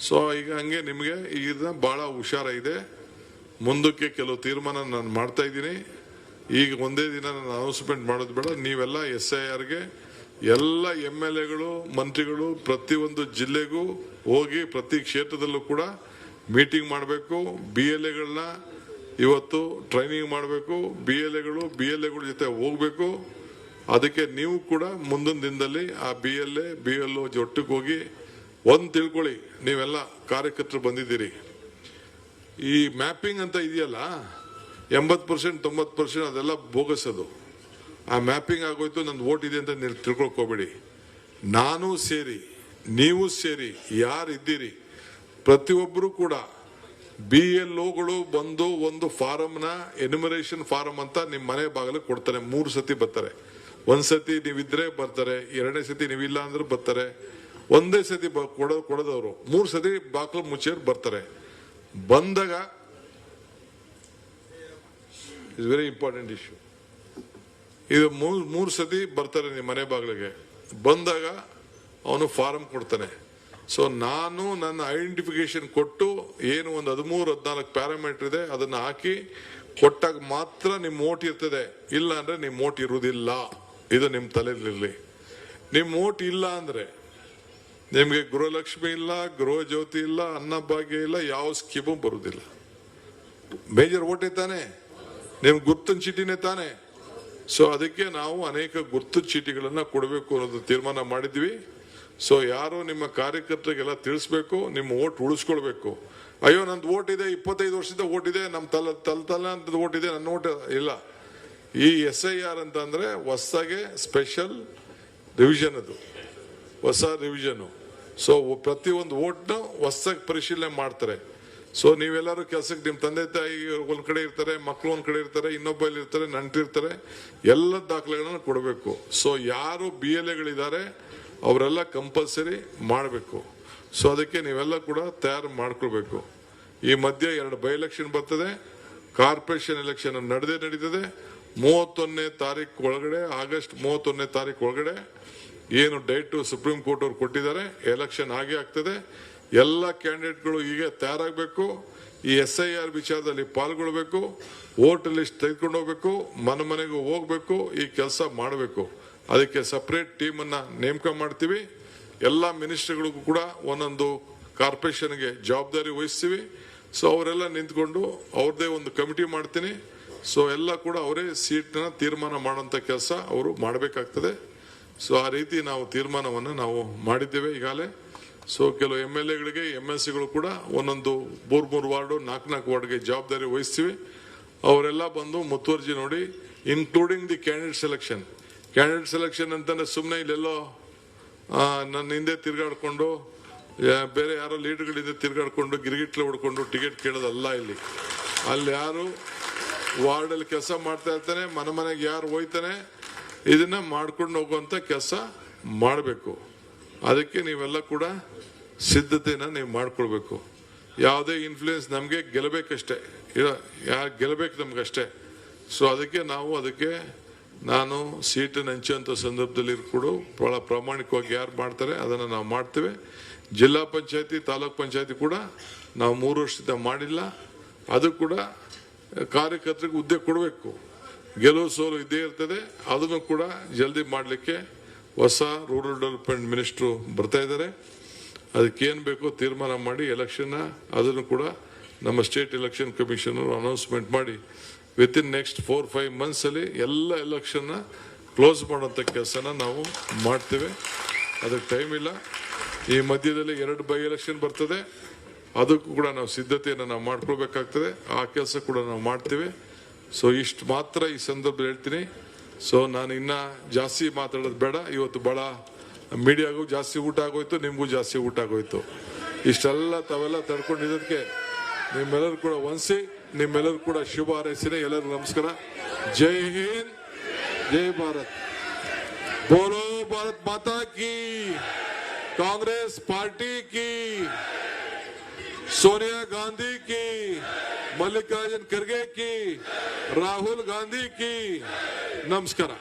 ಸೊ ಈಗ ಹಂಗೆ ನಿಮಗೆ ಈಗ ಬಹಳ ಹುಷಾರಾಗಿದೆ. ಮುಂದಕ್ಕೆ ಕೆಲವು ತೀರ್ಮಾನ ನಾನು ಮಾಡ್ತಾ ಇದ್ದೀನಿ. ಈಗ ಒಂದೇ ದಿನ ನಾನು ಅನೌನ್ಸ್ಮೆಂಟ್ ಮಾಡೋದು ಬೇಡ, ನೀವೆಲ್ಲ SIRಗೆ ಎಲ್ಲ MLAಗಳು, ಮಂತ್ರಿಗಳು ಪ್ರತಿಯೊಂದು ಜಿಲ್ಲೆಗೂ ಹೋಗಿ ಪ್ರತಿ ಕ್ಷೇತ್ರದಲ್ಲೂ ಕೂಡ ಮೀಟಿಂಗ್ ಮಾಡಬೇಕು. BLAಗಳನ್ನ ಇವತ್ತು ಟ್ರೈನಿಂಗ್ ಮಾಡಬೇಕು. BLAಗಳು ಜೊತೆ ಹೋಗ್ಬೇಕು. ಅದಕ್ಕೆ ನೀವು ಕೂಡ ಮುಂದಿನ ದಿನದಲ್ಲಿ ಆ BLO ಒಟ್ಟಿಗೆ ಹೋಗಿ ಒಂದ್ ತಿಳ್ಕೊಳ್ಳಿ, ನೀವೆಲ್ಲ ಕಾರ್ಯಕರ್ತರು ಬಂದಿದ್ದೀರಿ, ಈ ಮ್ಯಾಪಿಂಗ್ ಅಂತ ಇದೆಯಲ್ಲ 80% 90% ಅದೆಲ್ಲ ಬೋಗಸದು. ಆ ಮ್ಯಾಪಿಂಗ್ ಆಗೋಯ್ತು, ನಂದು ವೋಟ್ ಇದೆ ಅಂತ ನೀವು ತಿಳ್ಕೊಳ್ಕೋಬೇಡಿ. ನಾನು ಸೇರಿ ನೀವು ಸೇರಿ ಯಾರಿದ್ದೀರಿ ಪ್ರತಿಯೊಬ್ಬರು ಕೂಡ BLOಗಳು ಬಂದು ಒಂದು ಫಾರಮ್ನ ಎನ್ಯುಮರೇಷನ್ ಫಾರಮ್ ಅಂತ ನಿಮ್ಮ ಮನೆ ಬಾಗಿಲು ಕೊಡ್ತಾರೆ. 3 ಸತಿ ಬರ್ತಾರೆ. ಒಂದ್ಸತಿ ನೀವಿದ್ರೆ ಬರ್ತಾರೆ, 2ನೇ ಸತಿ ನೀವಿಲ್ಲ ಅಂದ್ರೆ ಬರ್ತಾರೆ, 1ನೇ ಸತಿ ಕೊಡದವರು 3 ಸತಿ ಬಾಗಿಲು ಮುಚ್ಚೇರು ಬರ್ತಾರೆ. ಬಂದಾಗ ಇಸ್ ವೆರಿ ಇಂಪಾರ್ಟೆಂಟ್ ಇಶ್ಯೂ. ಇದು 3 ಸತಿ ಬರ್ತಾರೆ ನಿಮ್ಮ ಮನೆ ಬಾಗಿಲಿಗೆ. ಬಂದಾಗ ಅವನು ಫಾರಂ ಕೊಡ್ತಾನೆ. ಸೊ ನಾನು ನನ್ನ ಐಡೆಂಟಿಫಿಕೇಶನ್ ಕೊಟ್ಟು ಏನು ಒಂದು 13-14 ಪ್ಯಾರಾಮೀಟರ್ ಇದೆ ಅದನ್ನ ಹಾಕಿ ಕೊಟ್ಟಾಗ ಮಾತ್ರ ನಿಮ್ಮ ವೋಟ್ ಇರ್ತದೆ. ಇಲ್ಲ ಅಂದ್ರೆ ನಿಮ್ಮ ವೋಟ್ ಇರುವುದಿಲ್ಲ. ಇದು ನಿಮ್ಮ ತಲೆಯಲ್ಲಿರಲಿ. ನಿಮ್ಮ ವೋಟ್ ಇಲ್ಲ ಅಂದ್ರೆ ನಿಮ್ಗೆ ಗೃಹಲಕ್ಷ್ಮಿ ಇಲ್ಲ, ಗೃಹ ಜ್ಯೋತಿ ಇಲ್ಲ, ಅನ್ನಭಾಗ್ಯ ಇಲ್ಲ, ಯಾವ ಸ್ಕೀಮು ಬರುವುದಿಲ್ಲ. ಮೇಜರ್ ವೋಟೇ ತಾನೆ, ನಿಮ್ಗೆ ಗುರ್ತಿನ ಚೀಟಿನೇ ತಾನೆ. ಸೊ ಅದಕ್ಕೆ ನಾವು ಅನೇಕ ಗುರ್ತು ಚೀಟಿಗಳನ್ನ ಕೊಡಬೇಕು ಅನ್ನೋದು ತೀರ್ಮಾನ ಮಾಡಿದ್ವಿ. ಸೊ ಯಾರು ನಿಮ್ಮ ಕಾರ್ಯಕರ್ತರಿಗೆಲ್ಲ ತಿಳಿಸ್ಬೇಕು, ನಿಮ್ಮ ವೋಟ್ ಉಳಿಸ್ಕೊಳ್ಬೇಕು. ಅಯ್ಯೋ ನಂದು ವೋಟ್ ಇದೆ, 25 ವರ್ಷದ ವೋಟ್ ಇದೆ, ನಮ್ಮ ತಲೆ ಅಂತ ವೋಟ್ ಇದೆ, ನನ್ನ ವೋಟ್ ಇಲ್ಲ. ಈ SIR ಅಂತ ಅಂದ್ರೆ ಹೊಸದಾಗೆ ಸ್ಪೆಷಲ್ ರಿವಿಷನ್, ಅದು ಹೊಸ ರಿವಿಷನ್. ಸೊ ಪ್ರತಿಯೊಂದು ವೋಟ್ನ ಹೊಸದಾಗಿ ಪರಿಶೀಲನೆ ಮಾಡ್ತಾರೆ. ಸೊ ನೀವೆಲ್ಲರೂ ಕೆಲಸಕ್ಕೆ ನಿಮ್ಮ ತಂದೆ ತಾಯಿ ಒಂದ್ ಕಡೆ ಇರ್ತಾರೆ, ಮಕ್ಕಳು ಒಂದ್ ಕಡೆ ಇರ್ತಾರೆ, ಇನ್ನೊಬ್ಬಲ್ಲಿ ಇರ್ತಾರೆ, ನಂಟಿರ್ತಾರೆ, ಎಲ್ಲ ದಾಖಲೆಗಳನ್ನ ಕೊಡಬೇಕು. ಸೊ ಯಾರು BLAಗಳಿದ್ದಾರೆ ಅವರೆಲ್ಲ ಕಂಪಲ್ಸರಿ ಮಾಡಬೇಕು. ಸೊ ಅದಕ್ಕೆ ನೀವೆಲ್ಲ ಕೂಡ ತಯಾರು ಮಾಡ್ಕೊಳ್ಬೇಕು. ಈ ಮಧ್ಯೆ 2 ಬೈ ಎಲೆಕ್ಷನ್ ಬರ್ತದೆ. ಕಾರ್ಪೊರೇಷನ್ ಎಲೆಕ್ಷನ್ ನಡೀತದೆ 31ನೇ ತಾರೀಕು ಒಳಗಡೆ, ಆಗಸ್ಟ್ 31ನೇ ತಾರೀಕು ಒಳಗಡೆ ಏನು ಡೇಟ್ ಸುಪ್ರೀಂ ಕೋರ್ಟ್ ಅವ್ರು ಕೊಟ್ಟಿದ್ದಾರೆ, ಎಲೆಕ್ಷನ್ ಆಗೇ ಆಗ್ತದೆ. ಎಲ್ಲ ಕ್ಯಾಂಡಿಡೇಟ್ಗಳು ಈಗ ತಯಾರಾಗಬೇಕು. ಈ SIR ವಿಚಾರದಲ್ಲಿ ಪಾಲ್ಗೊಳ್ಬೇಕು, ವೋಟ್ ಲಿಸ್ಟ್ ತೆಗೆದುಕೊಂಡು ಹೋಗ್ಬೇಕು, ಮನೆಗೂ ಹೋಗ್ಬೇಕು, ಈ ಕೆಲಸ ಮಾಡಬೇಕು. ಅದಕ್ಕೆ ಸಪರೇಟ್ ಟೀಮ್ ಅನ್ನ ನೇಮಕ ಮಾಡ್ತೀವಿ. ಎಲ್ಲ ಮಿನಿಸ್ಟರ್ಗಳಿಗೂ ಕೂಡ ಒಂದೊಂದು ಕಾರ್ಪೊರೇಷನ್ಗೆ ಜವಾಬ್ದಾರಿ ವಹಿಸ್ತೀವಿ. ಸೊ ಅವರೆಲ್ಲ ನಿಂತ್ಕೊಂಡು ಅವ್ರದೇ ಒಂದು ಕಮಿಟಿ ಮಾಡ್ತೀನಿ. ಸೊ ಎಲ್ಲ ಕೂಡ ಅವರೇ ಸೀಟ್ನ ತೀರ್ಮಾನ ಮಾಡುವಂತ ಕೆಲಸ ಅವರು ಮಾಡಬೇಕಾಗ್ತದೆ. ಸೊ ಆ ರೀತಿ ನಾವು ತೀರ್ಮಾನವನ್ನು ನಾವು ಮಾಡಿದ್ದೇವೆ ಈಗಾಗಲೇ. ಸೊ ಕೆಲವು MLAಗಳಿಗೆ MLCಗಳು ಕೂಡ ಒಂದೊಂದು 3 ವಾರ್ಡು 4 ವಾರ್ಡ್ಗೆ ಜವಾಬ್ದಾರಿ ವಹಿಸ್ತೀವಿ. ಅವರೆಲ್ಲ ಬಂದು ಮುತುವರ್ಜಿ ನೋಡಿ, ಇನ್ಕ್ಲೂಡಿಂಗ್ ದಿ ಕ್ಯಾಂಡಿಡೇಟ್ ಸೆಲೆಕ್ಷನ್ ಅಂತಂದ್ರೆ ಸುಮ್ಮನೆ ಇಲ್ಲೆಲ್ಲೋ ನನ್ನ ಹಿಂದೆ ತಿರ್ಗಾಡ್ಕೊಂಡು ಬೇರೆ ಯಾರೋ ಲೀಡರ್ಗಳಿಂದ ತಿರ್ಗಾಡ್ಕೊಂಡು ಗಿರಿಗಿಟ್ಲೆ ಹೊಡ್ಕೊಂಡು ಟಿಕೆಟ್ ಕೇಳೋದಲ್ಲ. ಅಲ್ಲಿ ಯಾರು ವಾರ್ಡಲ್ಲಿ ಕೆಲಸ ಮಾಡ್ತಾ ಇರ್ತಾನೆ, ಮನೆಗೆ ಯಾರು ಹೋಯ್ತಾನೆ, ಇದನ್ನ ಮಾಡ್ಕೊಂಡು ಹೋಗುವಂತ ಕೆಲಸ ಮಾಡಬೇಕು. ಅದಕ್ಕೆ ನೀವೆಲ್ಲ ಕೂಡ ಸಿದ್ಧತೆನ ನೀವು ಮಾಡ್ಕೊಳ್ಬೇಕು. ಯಾವುದೇ ಇನ್ಫ್ಲೂಯೆನ್ಸ್ ನಮಗೆ ಗೆಲ್ಲಬೇಕಷ್ಟೇ, ಯಾರು ಗೆಲ್ಲಬೇಕು ನಮ್ಗಷ್ಟೇ. ಸೊ ಅದಕ್ಕೆ ನಾನು ಸೀಟನ್ನು ಹಂಚುವಂಥ ಸಂದರ್ಭದಲ್ಲಿ ಕೂಡ ಬಹಳ ಪ್ರಾಮಾಣಿಕವಾಗಿ ಯಾರು ಮಾಡ್ತಾರೆ ಅದನ್ನು ನಾವು ಮಾಡ್ತೇವೆ. ಜಿಲ್ಲಾ ಪಂಚಾಯತಿ, ತಾಲೂಕ್ ಪಂಚಾಯತಿ ಕೂಡ ನಾವು 3 ವರ್ಷದಿಂದ ಮಾಡಿಲ್ಲ. ಅದು ಕೂಡ ಕಾರ್ಯಕರ್ತರಿಗೆ ಹುದ್ದೆ ಕೊಡಬೇಕು. ಗೆಲುವು ಸೋಲು ಇದ್ದೇ ಇರ್ತದೆ. ಅದನ್ನು ಕೂಡ ಜಲ್ದಿ ಮಾಡಲಿಕ್ಕೆ ಹೊಸ ರೂರಲ್ ಡೆವಲಪ್ಮೆಂಟ್ ಮಿನಿಸ್ಟ್ರು ಬರ್ತಾ ಇದ್ದಾರೆ. ಅದಕ್ಕೇನು ಬೇಕೋ ತೀರ್ಮಾನ ಮಾಡಿ ಎಲೆಕ್ಷನ್ ಅದನ್ನು ಕೂಡ ನಮ್ಮ ಸ್ಟೇಟ್ ಎಲೆಕ್ಷನ್ ಕಮಿಷನ್ ಅನೌನ್ಸ್ಮೆಂಟ್ ಮಾಡಿ ವಿತಿನ್ ನೆಕ್ಸ್ಟ್ 4-5 ಮಂತ್ಸ್ ಅಲ್ಲಿ ಎಲ್ಲ ಎಲೆಕ್ಷನ್ ಕ್ಲೋಸ್ ಮಾಡುವಂತ ಕೆಲಸನ ನಾವು ಮಾಡ್ತೇವೆ. ಅದಕ್ಕೆ ಟೈಮ್ ಇಲ್ಲ. ಈ ಮಧ್ಯದಲ್ಲಿ 2 ಬೈ ಎಲೆಕ್ಷನ್ ಬರ್ತದೆ, ಅದಕ್ಕೂ ಕೂಡ ನಾವು ಸಿದ್ಧತೆಯನ್ನು ನಾವು ಮಾಡ್ಕೊಳ್ಬೇಕಾಗ್ತದೆ. ಆ ಕೆಲಸ ಕೂಡ ನಾವು ಮಾಡ್ತೇವೆ. ಸೊ ಇಷ್ಟು ಮಾತ್ರ ಈ ಸಂದರ್ಭದಲ್ಲಿ ಹೇಳ್ತೀನಿ. ಸೊ ನಾನು ಇನ್ನ ಜಾಸ್ತಿ ಮಾತಾಡೋದು ಬೇಡ. ಇವತ್ತು ಬಹಳ ಮೀಡಿಯಾಗೂ ಜಾಸ್ತಿ ಊಟ ಆಗೋಯ್ತು, ನಿಮಗೂ ಜಾಸ್ತಿ ಊಟ ಆಗೋಯ್ತು. ಇಷ್ಟೆಲ್ಲ ತಾವೆಲ್ಲ ತಡ್ಕೊಂಡಿದ್ದಕ್ಕೆ ನಿಮ್ಮೆಲ್ಲರೂ ಕೂಡ ವಂಸಿ, ನಿಮ್ಮೆಲ್ಲರೂ ಕೂಡ ಶುಭ ಹಾರೈಸಿದೆ. ಎಲ್ಲರಿಗೂ ನಮಸ್ಕಾರ. ಜೈ ಹಿಂದ್, ಜೈ ಭಾರತ್. ಬೋಲೋ ಭಾರತ್ ಮಾತಾ ಕಿ, ಕಾಂಗ್ರೆಸ್ ಪಾರ್ಟಿ की, सोनिया गांधी की, मल्लिकार्जुन खड़गे की, राहुल गांधी की. नमस्कार.